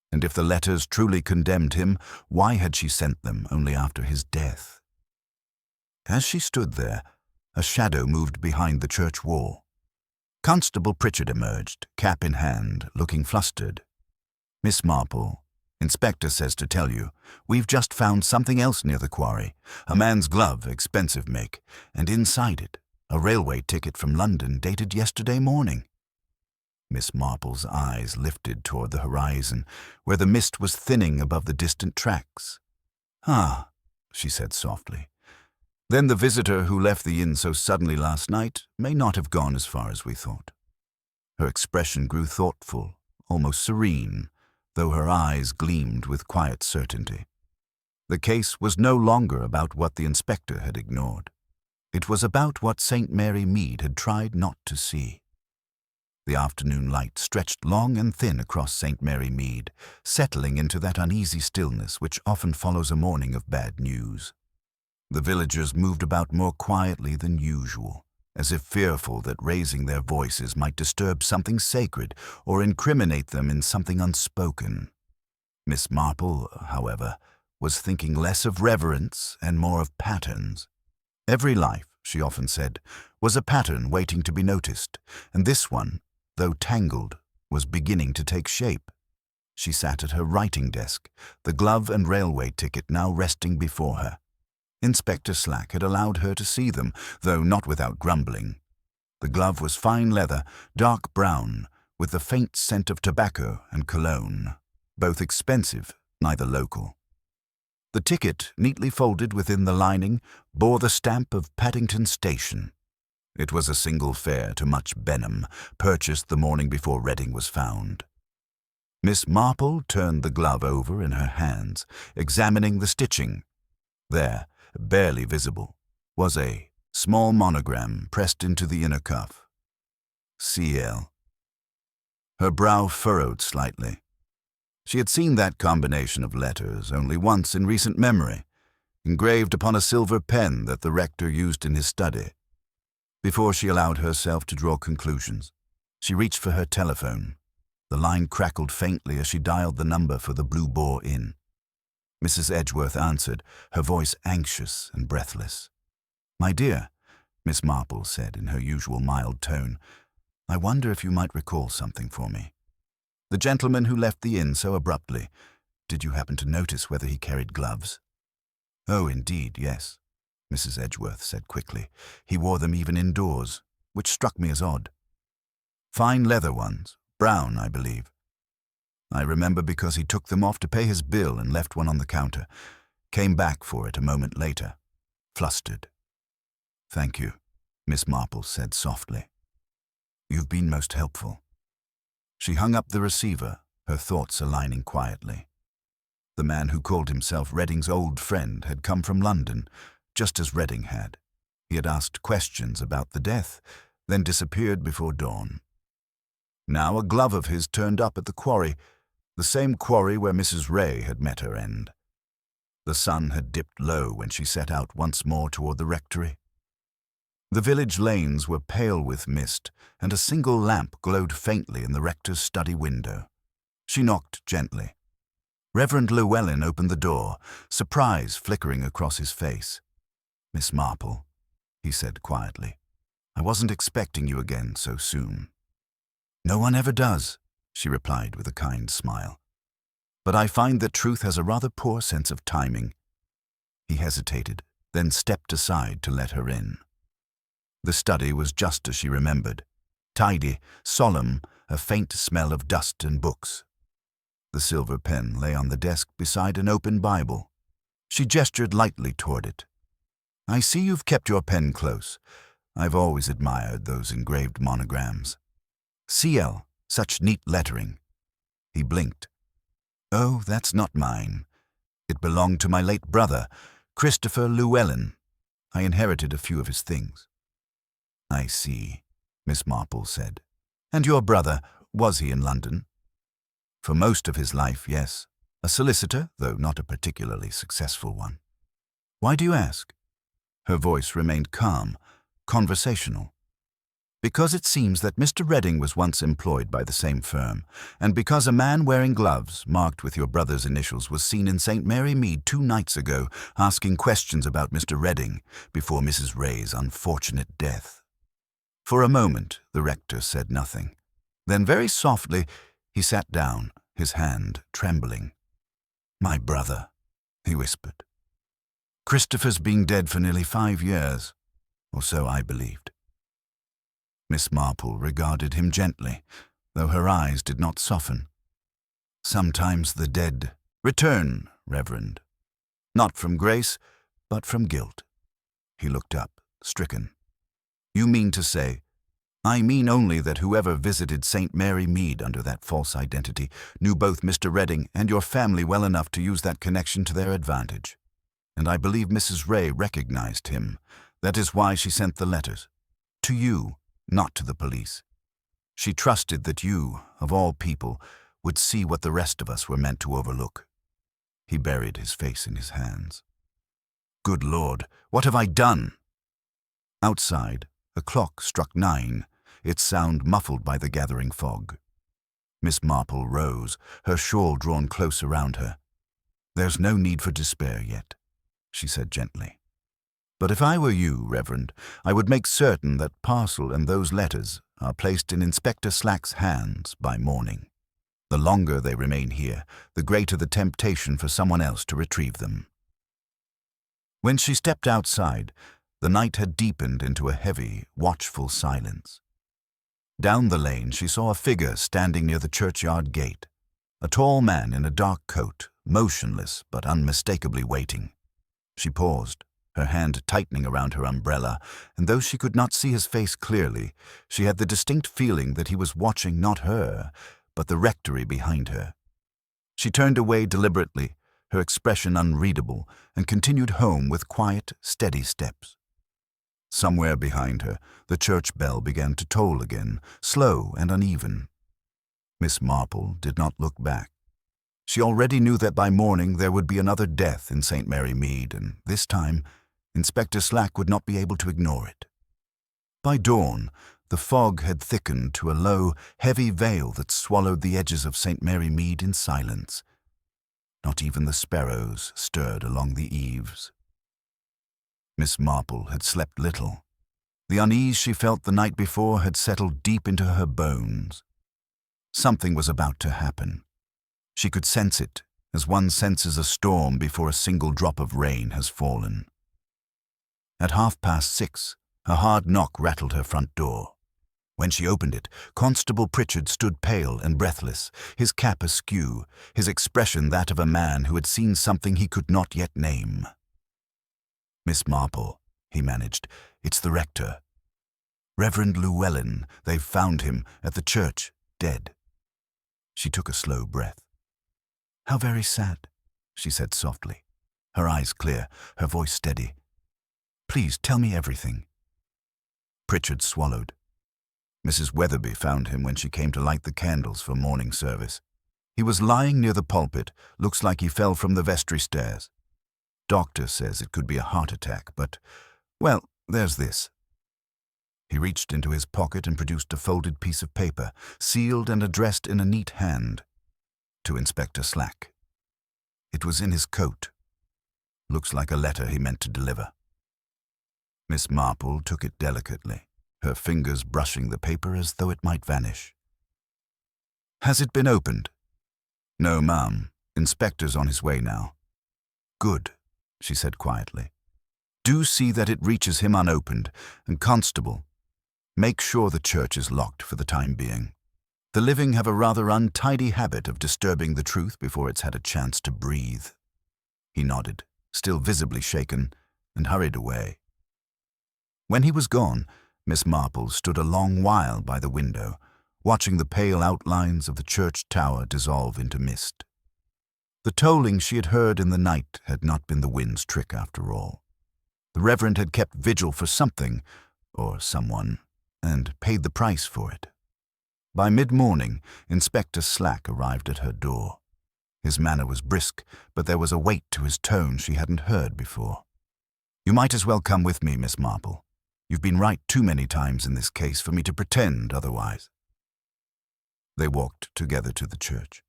And if the letters truly condemned him, why had she sent them only after his death? As she stood there, a shadow moved behind the church wall. Constable Pritchard emerged, cap in hand, looking flustered. "Miss Marple, Inspector says to tell you, we've just found something else near the quarry, a man's glove, expensive make, and inside it, a railway ticket from London dated yesterday morning." Miss Marple's eyes lifted toward the horizon, where the mist was thinning above the distant tracks. "Ah," she said softly. "Then the visitor who left the inn so suddenly last night may not have gone as far as we thought." Her expression grew thoughtful, almost serene, though her eyes gleamed with quiet certainty. The case was no longer about what the inspector had ignored. It was about what St. Mary Mead had tried not to see. The afternoon light stretched long and thin across St. Mary Mead, settling into that uneasy stillness which often follows a morning of bad news. The villagers moved about more quietly than usual, as if fearful that raising their voices might disturb something sacred or incriminate them in something unspoken. Miss Marple, however, was thinking less of reverence and more of patterns. Every life, she often said, was a pattern waiting to be noticed, and this one, though tangled, was beginning to take shape. She sat at her writing desk, the glove and railway ticket now resting before her. Inspector Slack had allowed her to see them, though not without grumbling. The glove was fine leather, dark brown, with the faint scent of tobacco and cologne, both expensive, neither local. The ticket, neatly folded within the lining, bore the stamp of Paddington Station. It was a single fare to Much Benham, purchased the morning before Redding was found. Miss Marple turned the glove over in her hands, examining the stitching. There, barely visible, was a small monogram pressed into the inner cuff. C.L. Her brow furrowed slightly. She had seen that combination of letters only once in recent memory, engraved upon a silver pen that the rector used in his study. Before she allowed herself to draw conclusions, she reached for her telephone. The line crackled faintly as she dialed the number for the Blue Boar Inn. Mrs. Edgeworth answered, her voice anxious and breathless. "My dear," Miss Marple said in her usual mild tone, "I wonder if you might recall something for me. The gentleman who left the inn so abruptly, did you happen to notice whether he carried gloves?" "Oh, indeed, yes," Mrs. Edgeworth said quickly. "He wore them even indoors, which struck me as odd. Fine leather ones, brown, I believe. I remember because he took them off to pay his bill and left one on the counter. Came back for it a moment later, flustered." "Thank you," Miss Marple said softly. "You've been most helpful." She hung up the receiver, her thoughts aligning quietly. The man who called himself Redding's old friend had come from London, just as Redding had. He had asked questions about the death, then disappeared before dawn. Now a glove of his turned up at the quarry, the same quarry where Mrs. Ray had met her end. The sun had dipped low when she set out once more toward the rectory. The village lanes were pale with mist, and a single lamp glowed faintly in the rector's study window. She knocked gently. Reverend Llewellyn opened the door, surprise flickering across his face. "Miss Marple," he said quietly, "I wasn't expecting you again so soon." "No one ever does," she replied with a kind smile. "But I find that truth has a rather poor sense of timing." He hesitated, then stepped aside to let her in. The study was just as she remembered. Tidy, solemn, a faint smell of dust and books. The silver pen lay on the desk beside an open Bible. She gestured lightly toward it. "I see you've kept your pen close. I've always admired those engraved monograms. C.L., such neat lettering." He blinked. "Oh, that's not mine. It belonged to my late brother, Christopher Llewellyn. I inherited a few of his things." "I see," Miss Marple said. "And your brother, was he in London?" For most of his life, yes. A solicitor, though not a particularly successful one. Why do you ask? Her voice remained calm, conversational. Because it seems that Mr. Redding was once employed by the same firm, and because a man wearing gloves, marked with your brother's initials, was seen in St. Mary Mead 2 nights ago asking questions about Mr. Redding before Mrs. Ray's unfortunate death. For a moment, the rector said nothing. Then very softly, he sat down, his hand trembling. "My brother," he whispered. "Christopher's been dead for nearly 5 years, or so I believed." Miss Marple regarded him gently, though her eyes did not soften. "Sometimes the dead return, Reverend. Not from grace, but from guilt." He looked up, stricken. "You mean to say—" "I mean only that whoever visited St. Mary Mead under that false identity knew both Mr. Redding and your family well enough to use that connection to their advantage. And I believe Mrs. Ray recognized him. That is why she sent the letters. To you, not to the police. She trusted that you, of all people, would see what the rest of us were meant to overlook." He buried his face in his hands. "Good Lord, what have I done?" Outside, a clock struck 9, its sound muffled by the gathering fog. Miss Marple rose, her shawl drawn close around her. "There's no need for despair yet," she said gently. "But if I were you, Reverend, I would make certain that parcel and those letters are placed in Inspector Slack's hands by morning. The longer they remain here, the greater the temptation for someone else to retrieve them." When she stepped outside, the night had deepened into a heavy, watchful silence. Down the lane she saw a figure standing near the churchyard gate, a tall man in a dark coat, motionless but unmistakably waiting. She paused, her hand tightening around her umbrella, and though she could not see his face clearly, she had the distinct feeling that he was watching not her, but the rectory behind her. She turned away deliberately, her expression unreadable, and continued home with quiet, steady steps. Somewhere behind her, the church bell began to toll again, slow and uneven. Miss Marple did not look back. She already knew that by morning there would be another death in St. Mary Mead, and this time Inspector Slack would not be able to ignore it. By dawn, the fog had thickened to a low, heavy veil that swallowed the edges of St. Mary Mead in silence. Not even the sparrows stirred along the eaves. Miss Marple had slept little. The unease she felt the night before had settled deep into her bones. Something was about to happen. She could sense it, as one senses a storm before a single drop of rain has fallen. At 6:30, a hard knock rattled her front door. When she opened it, Constable Pritchard stood pale and breathless, his cap askew, his expression that of a man who had seen something he could not yet name. "Miss Marple," he managed, "it's the rector. Reverend Llewellyn, they've found him at the church, dead." She took a slow breath. "How very sad," she said softly, her eyes clear, her voice steady. "Please tell me everything." Pritchard swallowed. Mrs. Weatherby found him when she came to light the candles for morning service. He was lying near the pulpit, looks like he fell from the vestry stairs. Doctor says it could be a heart attack, but, well, there's this. He reached into his pocket and produced a folded piece of paper, sealed and addressed in a neat hand. To Inspector Slack. It was in his coat. Looks like a letter he meant to deliver. Miss Marple took it delicately, her fingers brushing the paper as though it might vanish. "Has it been opened?" "No, ma'am. Inspector's on his way now." "Good," she said quietly. "Do see that it reaches him unopened, and Constable, make sure the church is locked for the time being. The living have a rather untidy habit of disturbing the truth before it's had a chance to breathe." He nodded, still visibly shaken, and hurried away. When he was gone, Miss Marple stood a long while by the window, watching the pale outlines of the church tower dissolve into mist. The tolling she had heard in the night had not been the wind's trick after all. The Reverend had kept vigil for something, or someone, and paid the price for it. By mid-morning, Inspector Slack arrived at her door. His manner was brisk, but there was a weight to his tone she hadn't heard before. "You might as well come with me, Miss Marple. You've been right too many times in this case for me to pretend otherwise." They walked together to the church.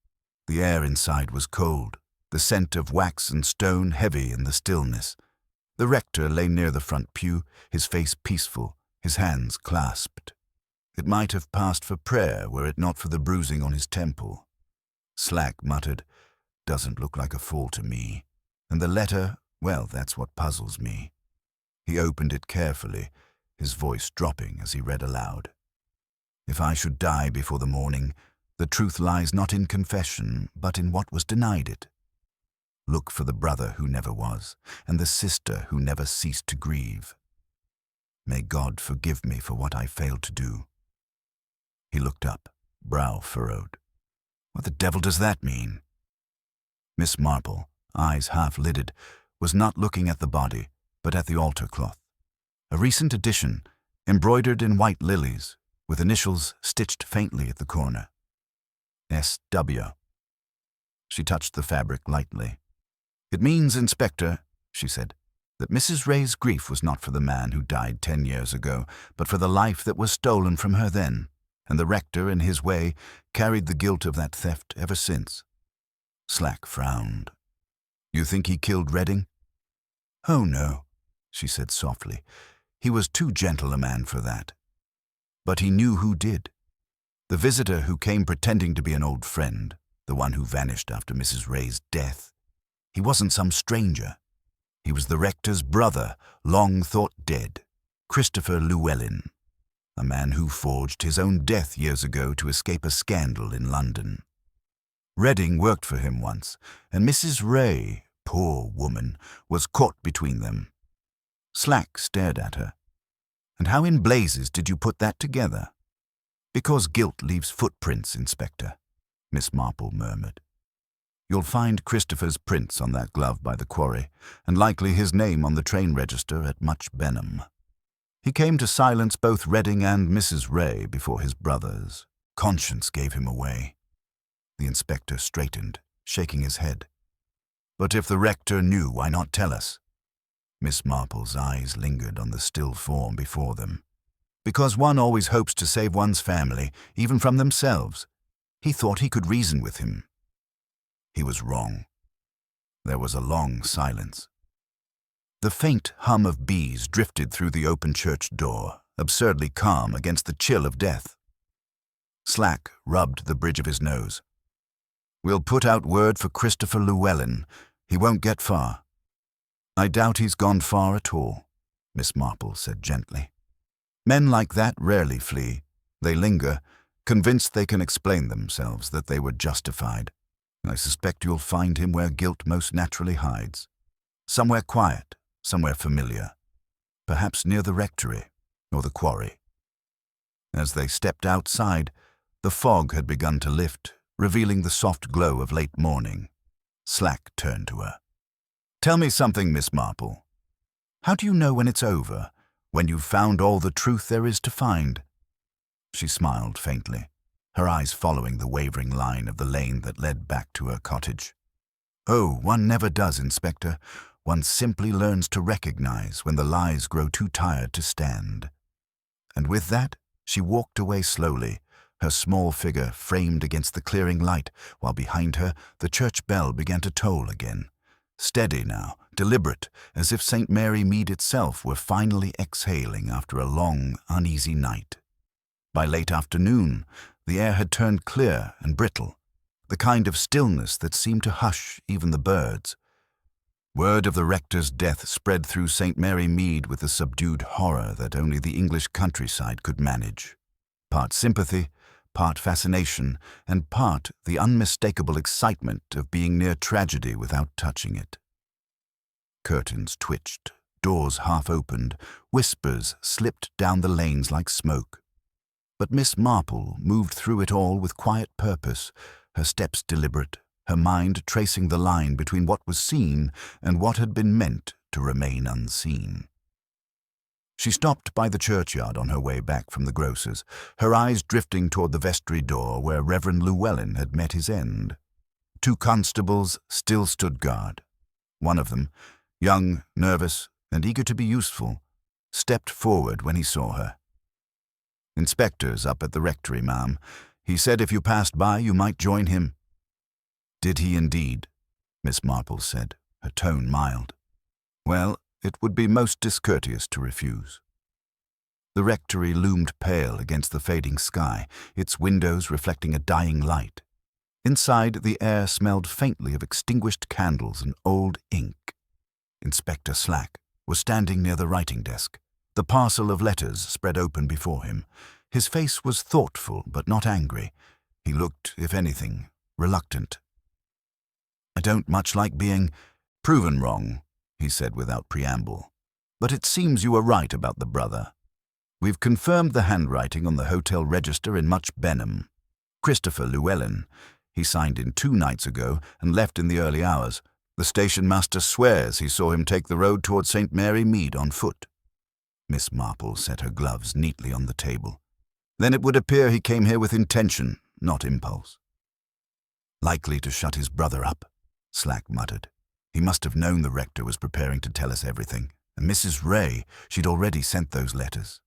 The air inside was cold, the scent of wax and stone heavy in the stillness. The rector lay near the front pew, his face peaceful, his hands clasped. It might have passed for prayer were it not for the bruising on his temple. Slack muttered, "Doesn't look like a fall to me. And the letter, well, that's what puzzles me." He opened it carefully, his voice dropping as he read aloud. "If I should die before the morning, the truth lies not in confession, but in what was denied it. Look for the brother who never was, and the sister who never ceased to grieve. May God forgive me for what I failed to do." He looked up, brow furrowed. What the devil does that mean? Miss Marple, eyes half-lidded, was not looking at the body, but at the altar cloth. A recent addition, embroidered in white lilies, with initials stitched faintly at the corner. S.W. She touched the fabric lightly. "It means, Inspector," she said, "that Mrs. Ray's grief was not for the man who died 10 years ago, but for the life that was stolen from her then, and the rector, in his way, carried the guilt of that theft ever since." Slack frowned. "You think he killed Redding?" "Oh, no," she said softly. "He was too gentle a man for that. But he knew who did. The visitor who came pretending to be an old friend, the one who vanished after Mrs. Ray's death. He wasn't some stranger. He was the rector's brother, long thought dead, Christopher Llewellyn, a man who forged his own death years ago to escape a scandal in London. Redding worked for him once, and Mrs. Ray, poor woman, was caught between them." Slack stared at her. "And how in blazes did you put that together?" "Because guilt leaves footprints, Inspector," Miss Marple murmured. "You'll find Christopher's prints on that glove by the quarry, and likely his name on the train register at Much Benham. He came to silence both Redding and Mrs. Ray before his brothers. Conscience gave him away." The inspector straightened, shaking his head. "But if the rector knew, why not tell us?" Miss Marple's eyes lingered on the still form before them. "Because one always hopes to save one's family, even from themselves. He thought he could reason with him." He was wrong. There was a long silence. The faint hum of bees drifted through the open church door, absurdly calm against the chill of death. Slack rubbed the bridge of his nose. "We'll put out word for Christopher Llewellyn. He won't get far." "I doubt he's gone far at all," Miss Marple said gently. "Men like that rarely flee. They linger, convinced they can explain themselves, that they were justified. I suspect you'll find him where guilt most naturally hides. Somewhere quiet, somewhere familiar. Perhaps near the rectory or the quarry." As they stepped outside, the fog had begun to lift, revealing the soft glow of late morning. Slack turned to her. "Tell me something, Miss Marple. How do you know when it's over, when you've found all the truth there is to find?" She smiled faintly, her eyes following the wavering line of the lane that led back to her cottage. "Oh, one never does, Inspector. One simply learns to recognize when the lies grow too tired to stand." And with that, she walked away slowly, her small figure framed against the clearing light, while behind her the church bell began to toll again. Steady now, deliberate, as if St. Mary Mead itself were finally exhaling after a long, uneasy night. By late afternoon, the air had turned clear and brittle, the kind of stillness that seemed to hush even the birds. Word of the rector's death spread through St. Mary Mead with the subdued horror that only the English countryside could manage. Part sympathy, part fascination, and part the unmistakable excitement of being near tragedy without touching it. Curtains twitched, doors half opened, whispers slipped down the lanes like smoke. But Miss Marple moved through it all with quiet purpose, her steps deliberate, her mind tracing the line between what was seen and what had been meant to remain unseen. She stopped by the churchyard on her way back from the grocer's, her eyes drifting toward the vestry door where Reverend Llewellyn had met his end. 2 constables still stood guard. One of them, young, nervous, and eager to be useful, stepped forward when he saw her. "Inspector's up at the rectory, ma'am. He said if you passed by, you might join him." "Did he indeed?" Miss Marple said, her tone mild. "Well, it would be most discourteous to refuse." The rectory loomed pale against the fading sky, its windows reflecting a dying light. Inside, the air smelled faintly of extinguished candles and old ink. Inspector Slack was standing near the writing desk, the parcel of letters spread open before him. His face was thoughtful but not angry. He looked, if anything, reluctant. "I don't much like being proven wrong," he said without preamble. "But it seems you were right about the brother. We've confirmed the handwriting on the hotel register in Much Benham. Christopher Llewellyn. He signed in 2 nights ago and left in the early hours. The station master swears he saw him take the road toward St. Mary Mead on foot." Miss Marple set her gloves neatly on the table. "Then it would appear he came here with intention, not impulse." "Likely to shut his brother up," Slack muttered. "He must have known the rector was preparing to tell us everything. And Mrs. Ray, she'd already sent those letters.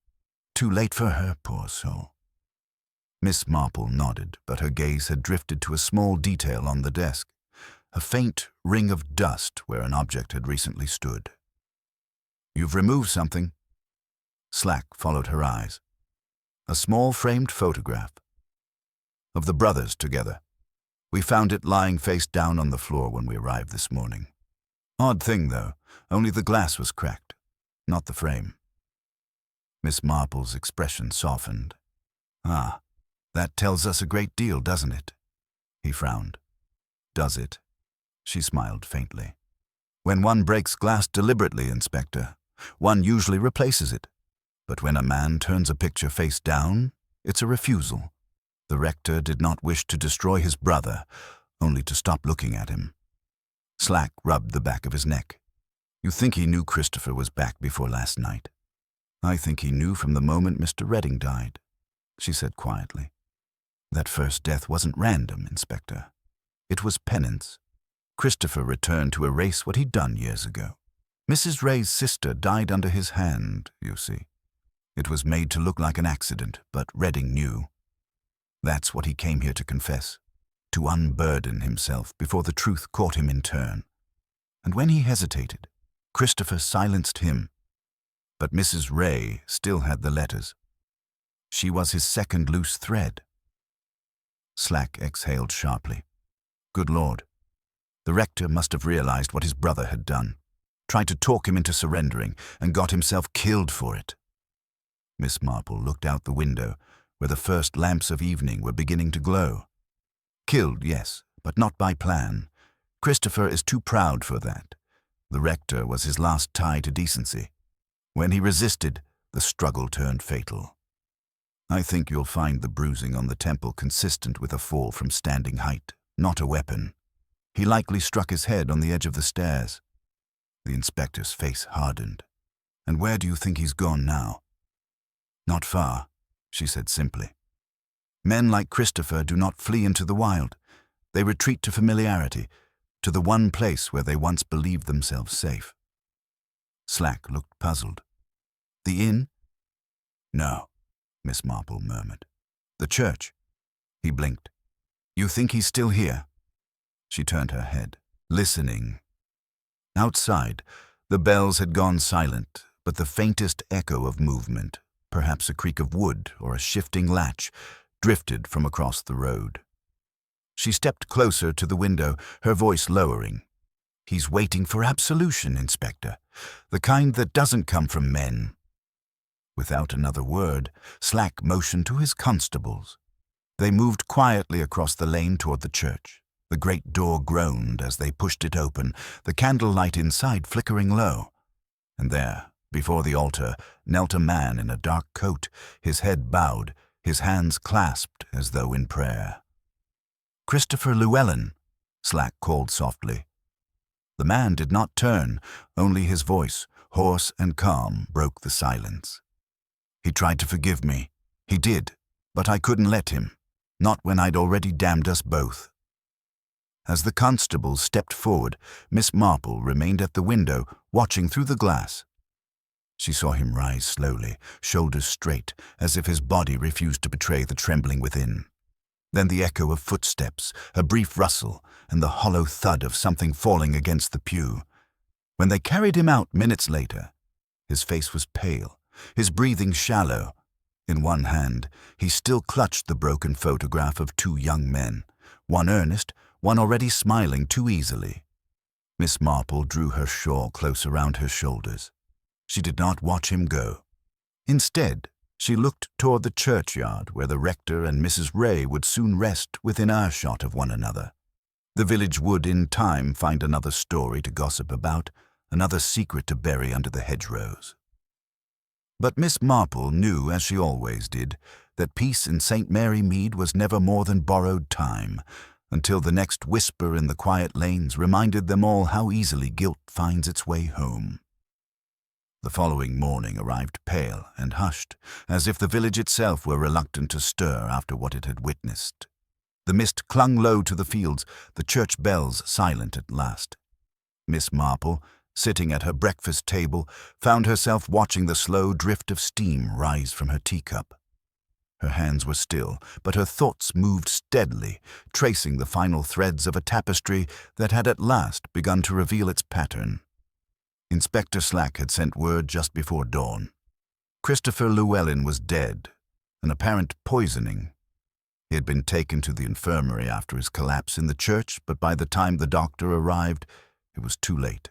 Too late for her, poor soul." Miss Marple nodded, but her gaze had drifted to a small detail on the desk, a faint ring of dust where an object had recently stood. "You've removed something." Slack followed her eyes. A small framed photograph of the brothers together. "We found it lying face down on the floor when we arrived this morning. Odd thing, though, only the glass was cracked, not the frame." Miss Marple's expression softened. "Ah, that tells us a great deal, doesn't it?" He frowned. "Does it?" She smiled faintly. "When one breaks glass deliberately, Inspector, one usually replaces it. But when a man turns a picture face down, it's a refusal. The rector did not wish to destroy his brother, only to stop looking at him." Slack rubbed the back of his neck. "You think he knew Christopher was back before last night?" "I think he knew from the moment Mr. Redding died," she said quietly. "That first death wasn't random, Inspector. It was penance. Christopher returned to erase what he'd done years ago. Mrs. Ray's sister died under his hand, you see. It was made to look like an accident, but Redding knew. That's what he came here to confess, to unburden himself before the truth caught him in turn. And when he hesitated, Christopher silenced him. But Mrs. Ray still had the letters. She was his second loose thread." Slack exhaled sharply. Good Lord. The rector must have realized what his brother had done, tried to talk him into surrendering, and got himself killed for it. Miss Marple looked out the window, where the first lamps of evening were beginning to glow. "Killed, yes, but not by plan. Christopher is too proud for that. The rector was his last tie to decency. When he resisted, the struggle turned fatal. I think you'll find the bruising on the temple consistent with a fall from standing height, not a weapon. He likely struck his head on the edge of the stairs." The inspector's face hardened. "And where do you think he's gone now?" "Not far," she said simply. "Men like Christopher do not flee into the wild. They retreat to familiarity, to the one place where they once believed themselves safe." Slack looked puzzled. "The inn?" "No," Miss Marple murmured. "The church." He blinked. "You think he's still here?" She turned her head, listening. Outside, the bells had gone silent, but the faintest echo of movement, perhaps a creak of wood or a shifting latch, drifted from across the road. She stepped closer to the window, her voice lowering. "He's waiting for absolution, Inspector, the kind that doesn't come from men." Without another word, Slack motioned to his constables. They moved quietly across the lane toward the church. The great door groaned as they pushed it open, the candlelight inside flickering low. And there, before the altar, knelt a man in a dark coat, his head bowed, his hands clasped as though in prayer. "Christopher Llewellyn," Slack called softly. The man did not turn, only his voice, hoarse and calm, broke the silence. "He tried to forgive me. He did, but I couldn't let him. Not when I'd already damned us both." As the constable stepped forward, Miss Marple remained at the window, watching through the glass. She saw him rise slowly, shoulders straight, as if his body refused to betray the trembling within. Then the echo of footsteps, a brief rustle, and the hollow thud of something falling against the pew. When they carried him out minutes later, his face was pale, his breathing shallow. In one hand, he still clutched the broken photograph of two young men, one earnest, one already smiling too easily. Miss Marple drew her shawl close around her shoulders. She did not watch him go. Instead, she looked toward the churchyard where the rector and Mrs. Ray would soon rest within earshot of one another. The village would in time find another story to gossip about, another secret to bury under the hedgerows. But Miss Marple knew, as she always did, that peace in St. Mary Mead was never more than borrowed time, until the next whisper in the quiet lanes reminded them all how easily guilt finds its way home. The following morning arrived pale and hushed, as if the village itself were reluctant to stir after what it had witnessed. The mist clung low to the fields, the church bells silent at last. Miss Marple, sitting at her breakfast table, found herself watching the slow drift of steam rise from her teacup. Her hands were still, but her thoughts moved steadily, tracing the final threads of a tapestry that had at last begun to reveal its pattern. Inspector Slack had sent word just before dawn. Christopher Llewellyn was dead, an apparent poisoning. He had been taken to the infirmary after his collapse in the church, but by the time the doctor arrived, it was too late.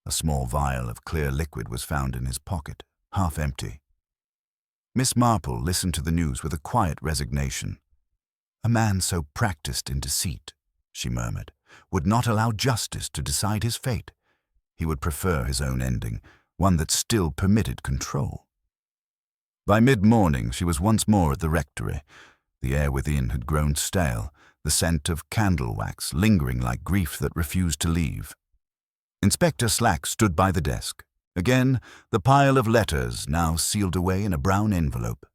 A small vial of clear liquid was found in his pocket, half empty. Miss Marple listened to the news with a quiet resignation. "A man so practiced in deceit," she murmured, "would not allow justice to decide his fate. He would prefer his own ending, one that still permitted control." By mid-morning she was once more at the rectory. The air within had grown stale, the scent of candle wax lingering like grief that refused to leave. Inspector Slack stood by the desk. Again, the pile of letters now sealed away in a brown envelope.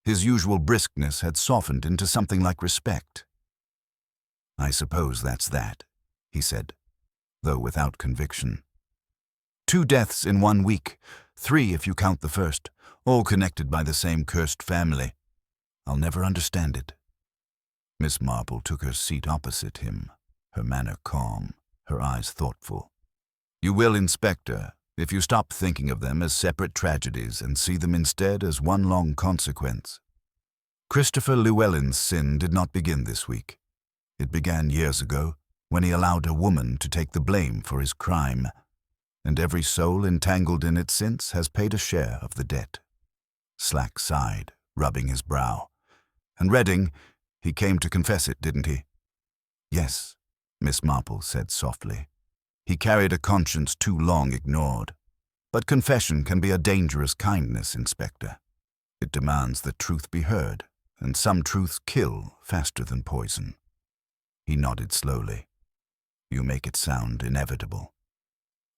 His usual briskness had softened into something like respect. "I suppose that's that," he said, though without conviction. "2 deaths in 1 week, 3 if you count the first, all connected by the same cursed family. I'll never understand it." Miss Marple took her seat opposite him, her manner calm, her eyes thoughtful. "You will, Inspector, if you stop thinking of them as separate tragedies and see them instead as one long consequence. Christopher Llewellyn's sin did not begin this week. It began years ago, when he allowed a woman to take the blame for his crime, and every soul entangled in it since has paid a share of the debt." Slack sighed, rubbing his brow. "And Redding, he came to confess it, didn't he?" "Yes," Miss Marple said softly. "He carried a conscience too long ignored. But confession can be a dangerous kindness, Inspector. It demands that truth be heard, and some truths kill faster than poison." He nodded slowly. "You make it sound inevitable."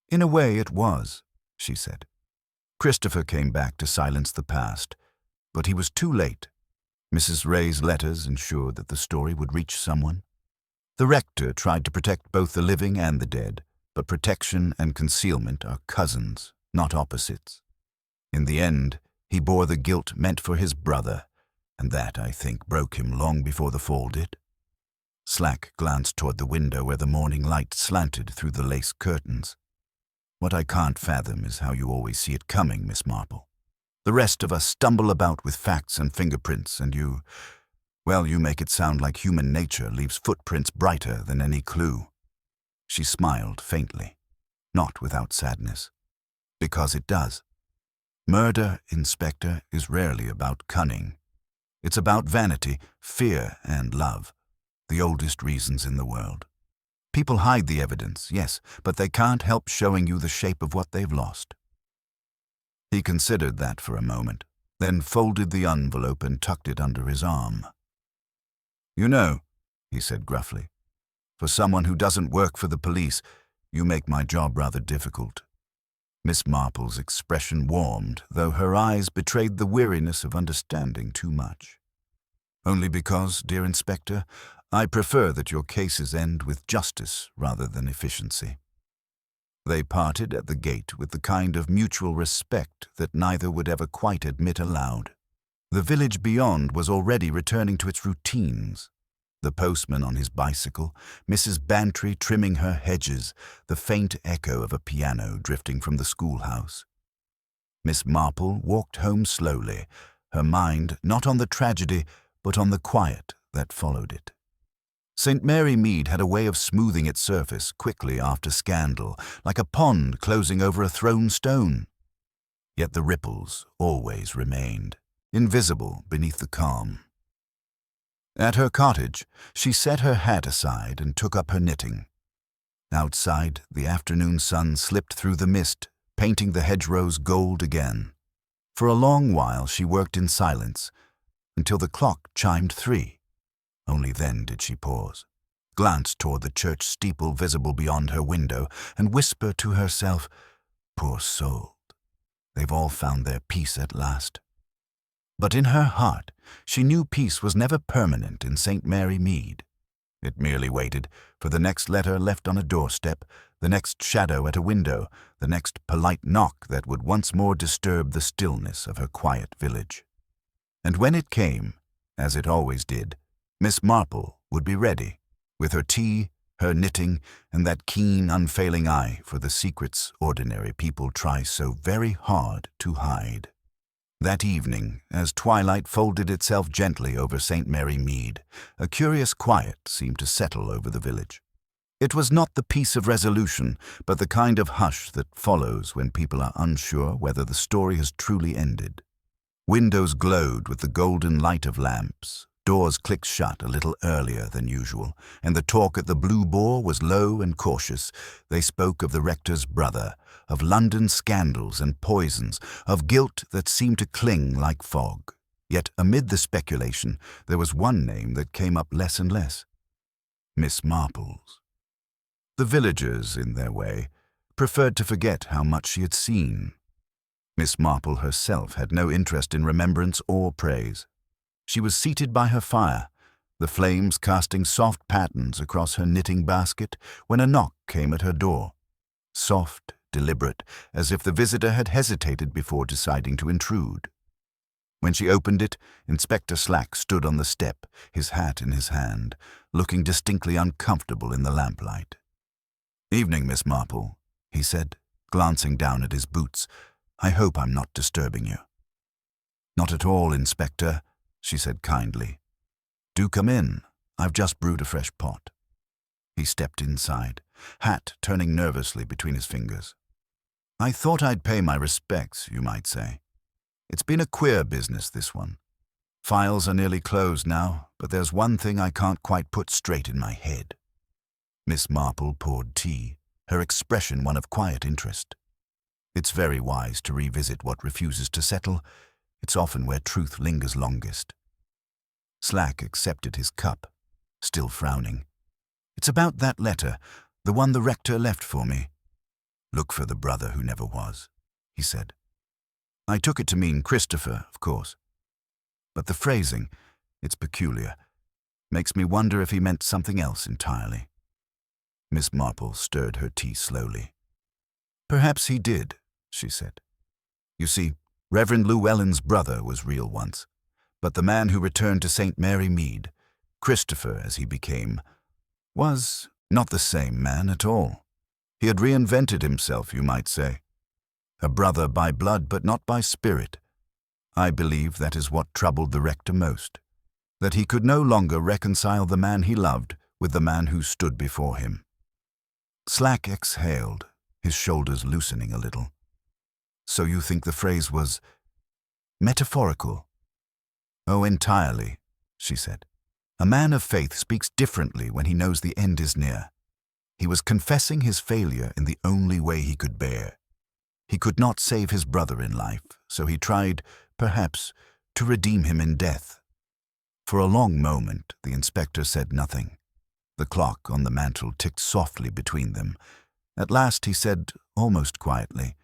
"In a way it was," she said. "Christopher came back to silence the past, but he was too late. Mrs. Ray's letters ensured that the story would reach someone. The rector tried to protect both the living and the dead, but protection and concealment are cousins, not opposites. In the end, he bore the guilt meant for his brother, and that, I think, broke him long before the fall did." Slack glanced toward the window where the morning light slanted through the lace curtains. "What I can't fathom is how you always see it coming, Miss Marple. The rest of us stumble about with facts and fingerprints, and you make it sound like human nature leaves footprints brighter than any clue." She smiled faintly, not without sadness. "Because it does. Murder, Inspector, is rarely about cunning. It's about vanity, fear, and love, the oldest reasons in the world. People hide the evidence, yes, but they can't help showing you the shape of what they've lost." He considered that for a moment, then folded the envelope and tucked it under his arm. "You know," he said gruffly, "for someone who doesn't work for the police, you make my job rather difficult." Miss Marple's expression warmed, though her eyes betrayed the weariness of understanding too much. "Only because, dear Inspector, I prefer that your cases end with justice rather than efficiency." They parted at the gate with the kind of mutual respect that neither would ever quite admit aloud. The village beyond was already returning to its routines. The postman on his bicycle, Mrs. Bantry trimming her hedges, the faint echo of a piano drifting from the schoolhouse. Miss Marple walked home slowly, her mind not on the tragedy, but on the quiet that followed it. St. Mary Mead had a way of smoothing its surface quickly after scandal, like a pond closing over a thrown stone. Yet the ripples always remained, invisible beneath the calm. At her cottage, she set her hat aside and took up her knitting. Outside, the afternoon sun slipped through the mist, painting the hedgerows gold again. For a long while she worked in silence, until the clock chimed 3. Only then did she pause, glance toward the church steeple visible beyond her window, and whisper to herself, "Poor souls, they've all found their peace at last." But in her heart, she knew peace was never permanent in St. Mary Mead. It merely waited for the next letter left on a doorstep, the next shadow at a window, the next polite knock that would once more disturb the stillness of her quiet village. And when it came, as it always did, Miss Marple would be ready, with her tea, her knitting, and that keen, unfailing eye for the secrets ordinary people try so very hard to hide. That evening, as twilight folded itself gently over St. Mary Mead, a curious quiet seemed to settle over the village. It was not the peace of resolution, but the kind of hush that follows when people are unsure whether the story has truly ended. Windows glowed with the golden light of lamps. Doors clicked shut a little earlier than usual, and the talk at the Blue Boar was low and cautious. They spoke of the rector's brother, of London scandals and poisons, of guilt that seemed to cling like fog. Yet amid the speculation, there was one name that came up less and less: Miss Marple's. The villagers, in their way, preferred to forget how much she had seen. Miss Marple herself had no interest in remembrance or praise. She was seated by her fire, the flames casting soft patterns across her knitting basket, when a knock came at her door. Soft, deliberate, as if the visitor had hesitated before deciding to intrude. When she opened it, Inspector Slack stood on the step, his hat in his hand, looking distinctly uncomfortable in the lamplight. "Evening, Miss Marple," he said, glancing down at his boots. "I hope I'm not disturbing you." "Not at all, Inspector," she said kindly. "Do come in. I've just brewed a fresh pot." He stepped inside, hat turning nervously between his fingers. "I thought I'd pay my respects, you might say. It's been a queer business, this one. Files are nearly closed now, but there's one thing I can't quite put straight in my head." Miss Marple poured tea, her expression one of quiet interest. It's very wise to revisit what refuses to settle. It's often where truth lingers longest. Slack accepted his cup, still frowning. "It's about that letter, the one the rector left for me. Look for the brother who never was," he said. "I took it to mean Christopher, of course. But the phrasing, it's peculiar. Makes me wonder if he meant something else entirely." Miss Marple stirred her tea slowly. "Perhaps he did," she said. "You see, Reverend Llewellyn's brother was real once, but the man who returned to St. Mary Mead, Christopher as he became, was not the same man at all. He had reinvented himself, you might say. A brother by blood but not by spirit. I believe that is what troubled the rector most, that he could no longer reconcile the man he loved with the man who stood before him." Slack exhaled, his shoulders loosening a little. "So you think the phrase was metaphorical?" "Oh, entirely," she said. "A man of faith speaks differently when he knows the end is near. He was confessing his failure in the only way he could bear. He could not save his brother in life, so he tried, perhaps, to redeem him in death." For a long moment, the inspector said nothing. The clock on the mantel ticked softly between them. At last he said, almost quietly,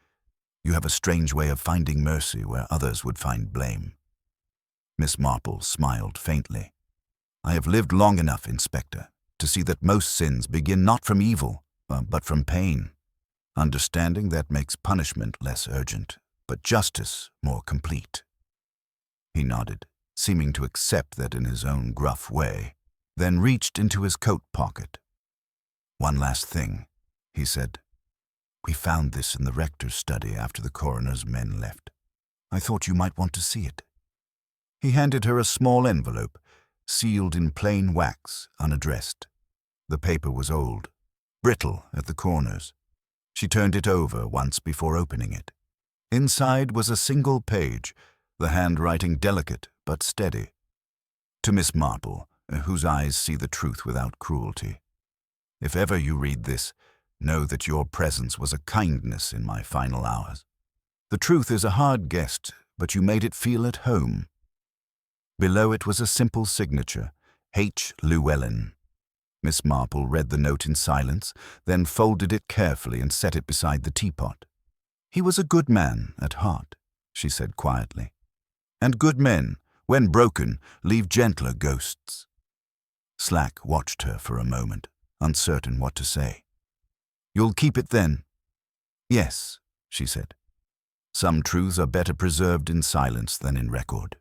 You have a strange way of finding mercy where others would find blame." Miss Marple smiled faintly. "I have lived long enough, Inspector, to see that most sins begin not from evil, but from pain. Understanding that makes punishment less urgent, but justice more complete." He nodded, seeming to accept that in his own gruff way, then reached into his coat pocket. "One last thing," he said. "We found this in the rector's study after the coroner's men left. I thought you might want to see it." He handed her a small envelope, sealed in plain wax, unaddressed. The paper was old, brittle at the corners. She turned it over once before opening it. Inside was a single page, the handwriting delicate but steady. "To Miss Marple, whose eyes see the truth without cruelty. If ever you read this, know that your presence was a kindness in my final hours. The truth is a hard guest, but you made it feel at home." Below it was a simple signature, H. Llewellyn. Miss Marple read the note in silence, then folded it carefully and set it beside the teapot. "He was a good man at heart," she said quietly. "And good men, when broken, leave gentler ghosts." Slack watched her for a moment, uncertain what to say. "You'll keep it then?" "Yes," she said. "Some truths are better preserved in silence than in record."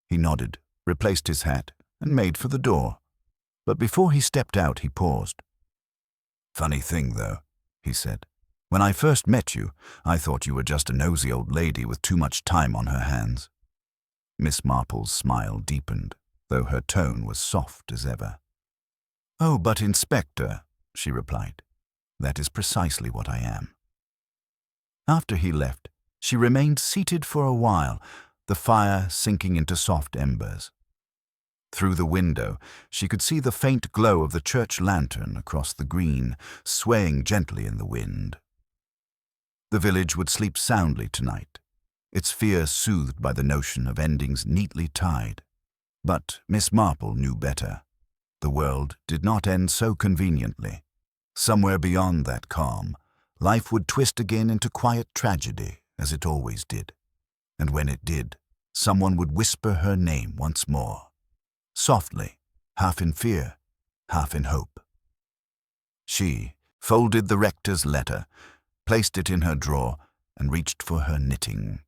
He nodded, replaced his hat, and made for the door. But before he stepped out, he paused. "Funny thing, though," he said. "When I first met you, I thought you were just a nosy old lady with too much time on her hands." Miss Marple's smile deepened, though her tone was soft as ever. "Oh, but Inspector," she replied, "that is precisely what I am." After he left, she remained seated for a while, the fire sinking into soft embers. Through the window, she could see the faint glow of the church lantern across the green, swaying gently in the wind. The village would sleep soundly tonight, its fear soothed by the notion of endings neatly tied. But Miss Marple knew better. The world did not end so conveniently. Somewhere beyond that calm, life would twist again into quiet tragedy, as it always did. And when it did, someone would whisper her name once more, softly, half in fear, half in hope. She folded the rector's letter, placed it in her drawer, and reached for her knitting.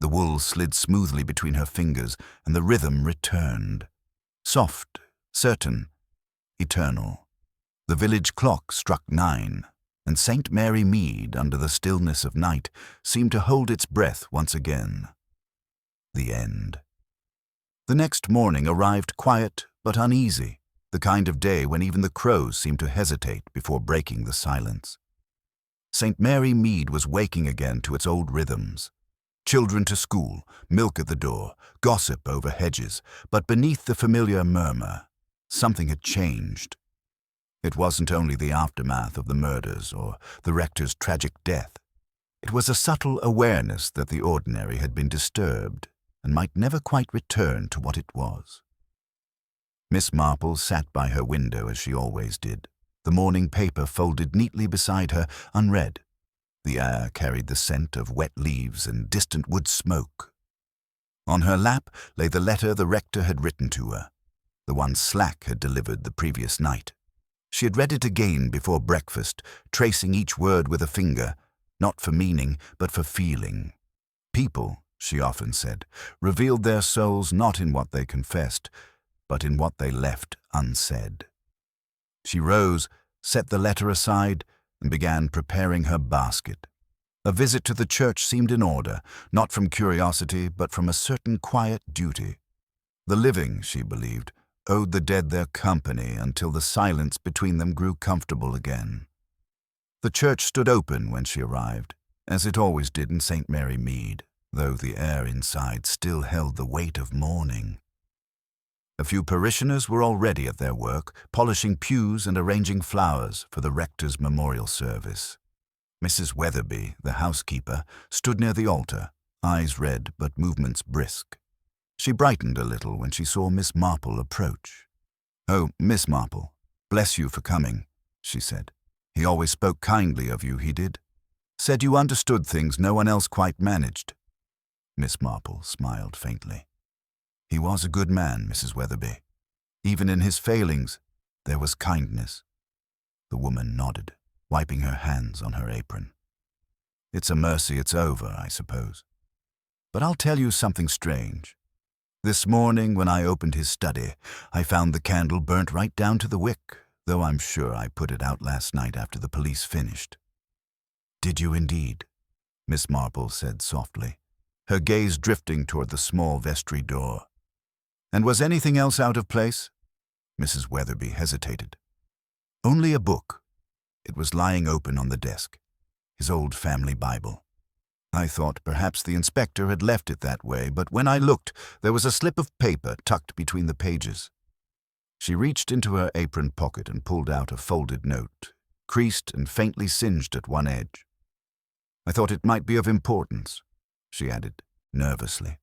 The wool slid smoothly between her fingers, and the rhythm returned. Soft, certain, eternal. The village clock struck 9, and St. Mary Mead, under the stillness of night, seemed to hold its breath once again. The end. The next morning arrived quiet but uneasy, the kind of day when even the crows seemed to hesitate before breaking the silence. St. Mary Mead was waking again to its old rhythms. Children to school, milk at the door, gossip over hedges, but beneath the familiar murmur, something had changed. It wasn't only the aftermath of the murders or the rector's tragic death. It was a subtle awareness that the ordinary had been disturbed and might never quite return to what it was. Miss Marple sat by her window as she always did, the morning paper folded neatly beside her, unread. The air carried the scent of wet leaves and distant wood smoke. On her lap lay the letter the rector had written to her, the one Slack had delivered the previous night. She had read it again before breakfast, tracing each word with a finger, not for meaning, but for feeling. People, she often said, revealed their souls not in what they confessed, but in what they left unsaid. She rose, set the letter aside, and began preparing her basket. A visit to the church seemed in order, not from curiosity, but from a certain quiet duty. The living, she believed, owed the dead their company until the silence between them grew comfortable again. The church stood open when she arrived, as it always did in St. Mary Mead, though the air inside still held the weight of mourning. A few parishioners were already at their work, polishing pews and arranging flowers for the rector's memorial service. Mrs. Weatherby, the housekeeper, stood near the altar, eyes red but movements brisk. She brightened a little when she saw Miss Marple approach. "Oh, Miss Marple, bless you for coming," she said. "He always spoke kindly of you, he did." Said you understood things no one else quite managed. Miss Marple smiled faintly. He was a good man, Mrs. Weatherby. Even in his failings, there was kindness. The woman nodded, wiping her hands on her apron. It's a mercy it's over, I suppose. But I'll tell you something strange. This morning, when I opened his study, I found the candle burnt right down to the wick, though I'm sure I put it out last night after the police finished. Did you indeed? Miss Marple said softly, her gaze drifting toward the small vestry door. And was anything else out of place? Mrs. Weatherby hesitated. Only a book. It was lying open on the desk, his old family Bible. I thought perhaps the inspector had left it that way, but when I looked, there was a slip of paper tucked between the pages. She reached into her apron pocket and pulled out a folded note, creased and faintly singed at one edge. I thought it might be of importance, she added, nervously.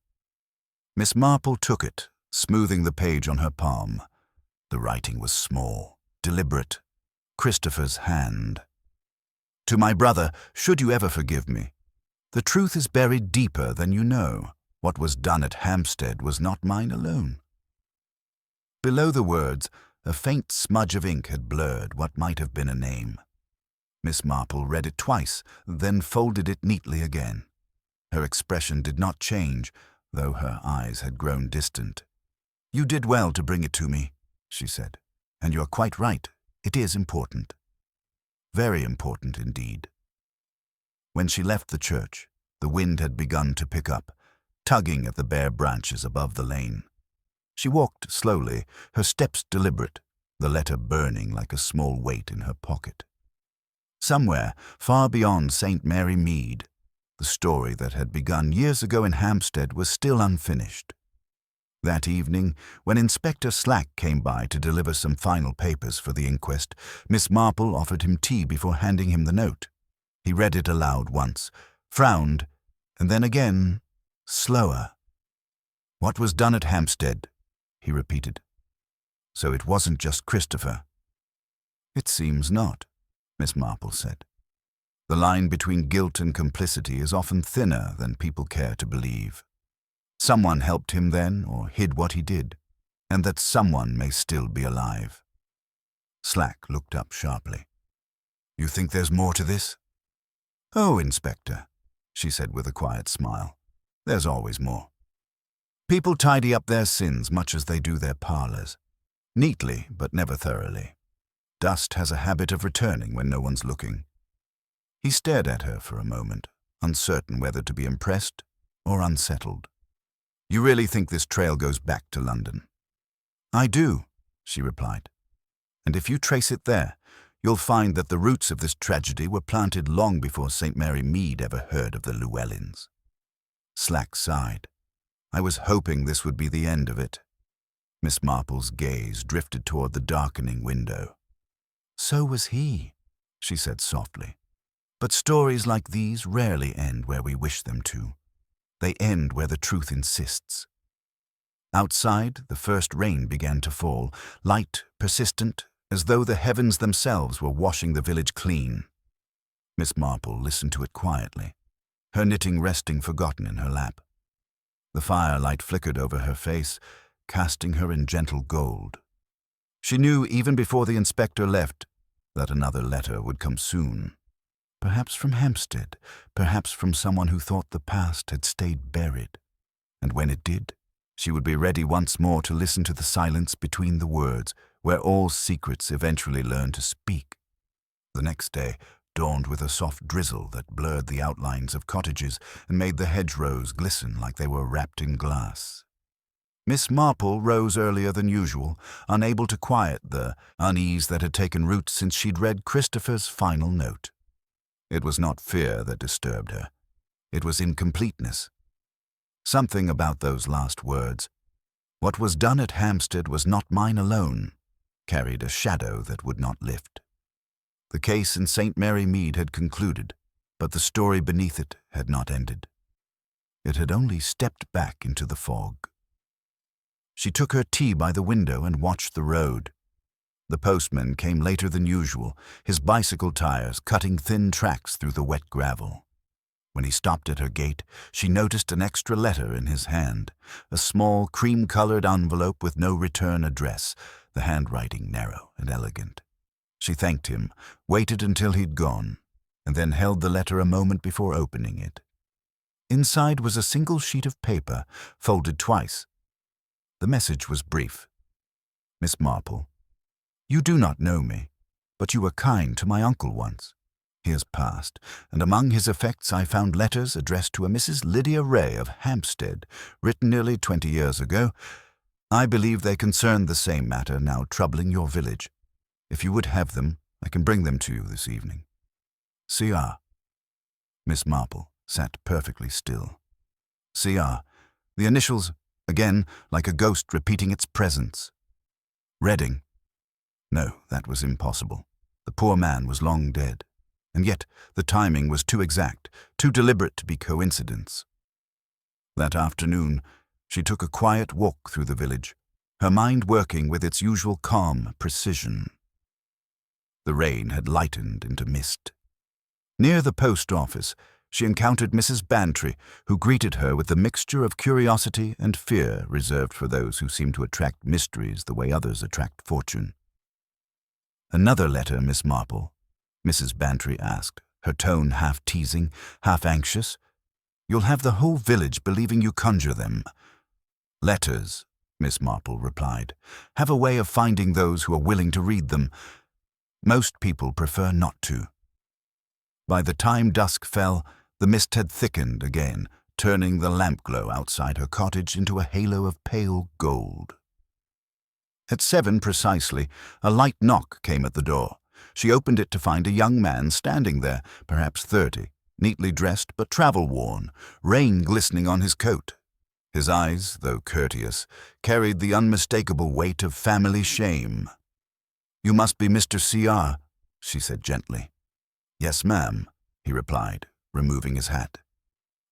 Miss Marple took it, smoothing the page on her palm. The writing was small, deliberate. Christopher's hand. To my brother, should you ever forgive me, the truth is buried deeper than you know. What was done at Hampstead was not mine alone. Below the words, a faint smudge of ink had blurred what might have been a name. Miss Marple read it twice, then folded it neatly again. Her expression did not change, though her eyes had grown distant. You did well to bring it to me, she said, and you're quite right. It is important. Very important indeed. When she left the church, the wind had begun to pick up, tugging at the bare branches above the lane. She walked slowly, her steps deliberate, the letter burning like a small weight in her pocket. Somewhere, far beyond St. Mary Mead, the story that had begun years ago in Hampstead was still unfinished. That evening, when Inspector Slack came by to deliver some final papers for the inquest, Miss Marple offered him tea before handing him the note. He read it aloud once, frowned, and then again, slower. What was done at Hampstead, he repeated. So it wasn't just Christopher. It seems not, Miss Marple said. The line between guilt and complicity is often thinner than people care to believe. Someone helped him then, or hid what he did, and that someone may still be alive. Slack looked up sharply. You think there's more to this? Oh, Inspector, she said with a quiet smile. There's always more. People tidy up their sins much as they do their parlors. Neatly, but never thoroughly. Dust has a habit of returning when no one's looking. He stared at her for a moment, uncertain whether to be impressed or unsettled. You really think this trail goes back to London? I do, she replied. And if you trace it there, you'll find that the roots of this tragedy were planted long before St. Mary Mead ever heard of the Llewellyns. Slack sighed. I was hoping this would be the end of it. Miss Marple's gaze drifted toward the darkening window. So was he, she said softly. But stories like these rarely end where we wish them to. They end where the truth insists. Outside, the first rain began to fall, light, persistent, as though the heavens themselves were washing the village clean. Miss Marple listened to it quietly, her knitting resting forgotten in her lap. The firelight flickered over her face, casting her in gentle gold. She knew even before the inspector left that another letter would come soon. Perhaps from Hampstead, perhaps from someone who thought the past had stayed buried. And when it did, she would be ready once more to listen to the silence between the words, where all secrets eventually learn to speak. The next day dawned with a soft drizzle that blurred the outlines of cottages and made the hedgerows glisten like they were wrapped in glass. Miss Marple rose earlier than usual, unable to quiet the unease that had taken root since she'd read Christopher's final note. It was not fear that disturbed her. It was incompleteness. Something about those last words, "What was done at Hampstead was not mine alone," carried a shadow that would not lift. The case in St. Mary Mead had concluded, but the story beneath it had not ended. It had only stepped back into the fog. She took her tea by the window and watched the road. The postman came later than usual, his bicycle tires cutting thin tracks through the wet gravel. When he stopped at her gate, she noticed an extra letter in his hand, a small cream-colored envelope with no return address, the handwriting narrow and elegant. She thanked him, waited until he'd gone, and then held the letter a moment before opening it. Inside was a single sheet of paper, folded twice. The message was brief. Miss Marple, you do not know me, but you were kind to my uncle once. He has passed, and among his effects I found letters addressed to a Mrs. Lydia Ray of Hampstead, written nearly 20 years ago. I believe they concern the same matter now troubling your village. If you would have them, I can bring them to you this evening. C.R. Miss Marple sat perfectly still. C.R. The initials, again, like a ghost repeating its presence. Reading. No, that was impossible. The poor man was long dead. And yet the timing was too exact, too deliberate to be coincidence. That afternoon, she took a quiet walk through the village, her mind working with its usual calm precision. The rain had lightened into mist. Near the post office, she encountered Mrs. Bantry, who greeted her with the mixture of curiosity and fear reserved for those who seem to attract mysteries the way others attract fortune. Another letter, Miss Marple? Mrs. Bantry asked, her tone half teasing, half anxious. You'll have the whole village believing you conjure them. Letters, Miss Marple replied, have a way of finding those who are willing to read them. Most people prefer not to. By the time dusk fell, the mist had thickened again, turning the lamp glow outside her cottage into a halo of pale gold. At 7 precisely, a light knock came at the door. She opened it to find a young man standing there, perhaps 30, neatly dressed but travel-worn, rain glistening on his coat. His eyes, though courteous, carried the unmistakable weight of family shame. "You must be Mr. C.R.," she said gently. "Yes, ma'am," he replied, removing his hat.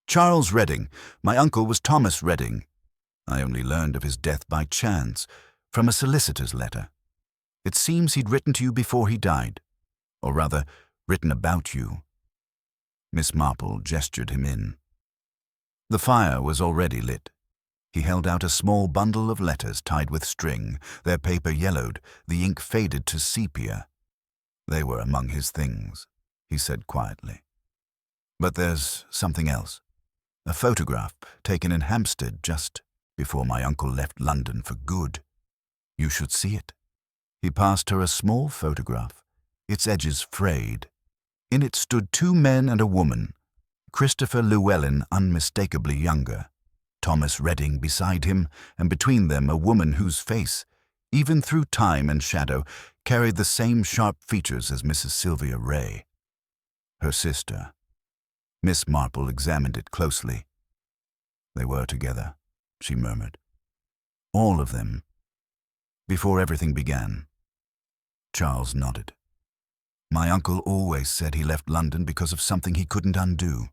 "Charles Redding. My uncle was Thomas Redding. I only learned of his death by chance, from a solicitor's letter. It seems he'd written to you before he died, or rather, written about you." Miss Marple gestured him in. The fire was already lit. He held out a small bundle of letters tied with string, their paper yellowed, the ink faded to sepia. They were among his things, he said quietly. "But there's something else. A photograph taken in Hampstead just before my uncle left London for good. You should see it." He passed her a small photograph, its edges frayed. In it stood 2 men and a woman, Christopher Llewellyn unmistakably younger, Thomas Redding beside him, and between them a woman whose face, even through time and shadow, carried the same sharp features as Mrs. Sylvia Ray. Her sister. Miss Marple examined it closely. "They were together," she murmured. "All of them. Before everything began." Charles nodded. "My uncle always said he left London because of something he couldn't undo.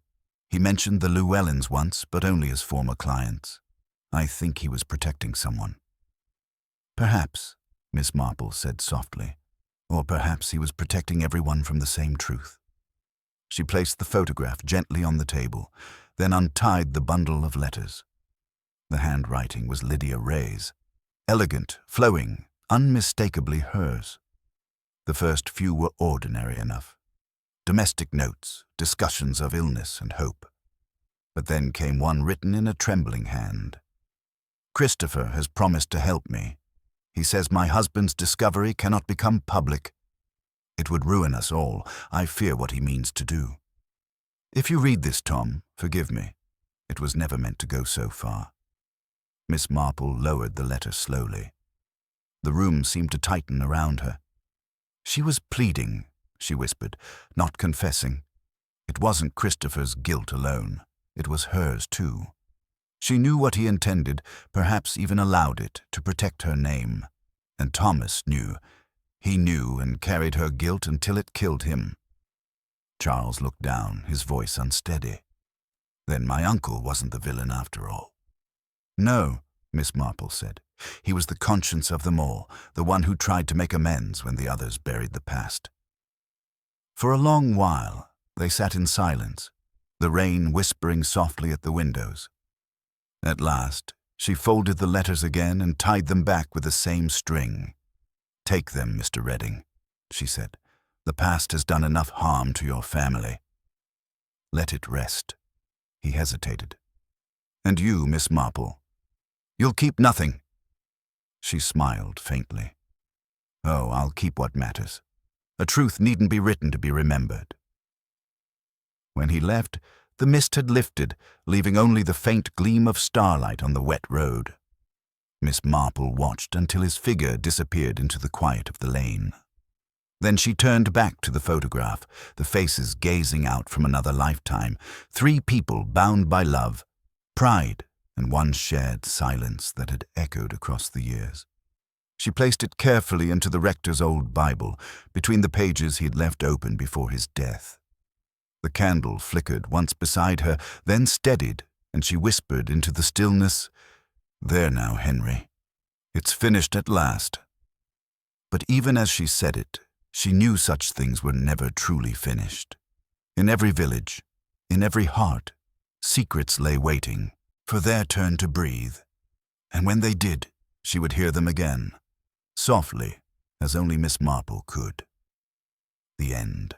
He mentioned the Llewellyns once, but only as former clients. I think he was protecting someone." "Perhaps," Miss Marple said softly, "or perhaps he was protecting everyone from the same truth." She placed the photograph gently on the table, then untied the bundle of letters. The handwriting was Lydia Ray's, elegant, flowing, unmistakably hers. The first few were ordinary enough. Domestic notes, discussions of illness and hope. But then came one written in a trembling hand. "Christopher has promised to help me. He says my husband's discovery cannot become public. It would ruin us all. I fear what he means to do. If you read this, Tom, forgive me. It was never meant to go so far." Miss Marple lowered the letter slowly. The room seemed to tighten around her. She was pleading, she whispered, not confessing. It wasn't Christopher's guilt alone. It was hers too. She knew what he intended, perhaps even allowed it, to protect her name. And Thomas knew. He knew and carried her guilt until it killed him. Charles looked down, his voice unsteady. "Then my uncle wasn't the villain after all." "No," Miss Marple said. He was the conscience of them all, the one who tried to make amends when the others buried the past. For a long while, they sat in silence, the rain whispering softly at the windows. At last, she folded the letters again and tied them back with the same string. "Take them, Mr. Redding," she said. "The past has done enough harm to your family. Let it rest." He hesitated. "And you, Miss Marple? You'll keep nothing." She smiled faintly. "Oh, I'll keep what matters. A truth needn't be written to be remembered." When he left, the mist had lifted, leaving only the faint gleam of starlight on the wet road. Miss Marple watched until his figure disappeared into the quiet of the lane. Then she turned back to the photograph, the faces gazing out from another lifetime, 3 people bound by love, pride, and one shared silence that had echoed across the years. She placed it carefully into the rector's old Bible, between the pages he had left open before his death. The candle flickered once beside her, then steadied, and she whispered into the stillness, "There now, Henry. It's finished at last." But even as she said it, she knew such things were never truly finished. In every village, in every heart, secrets lay waiting for their turn to breathe. And when they did, she would hear them again, softly, as only Miss Marple could. The end.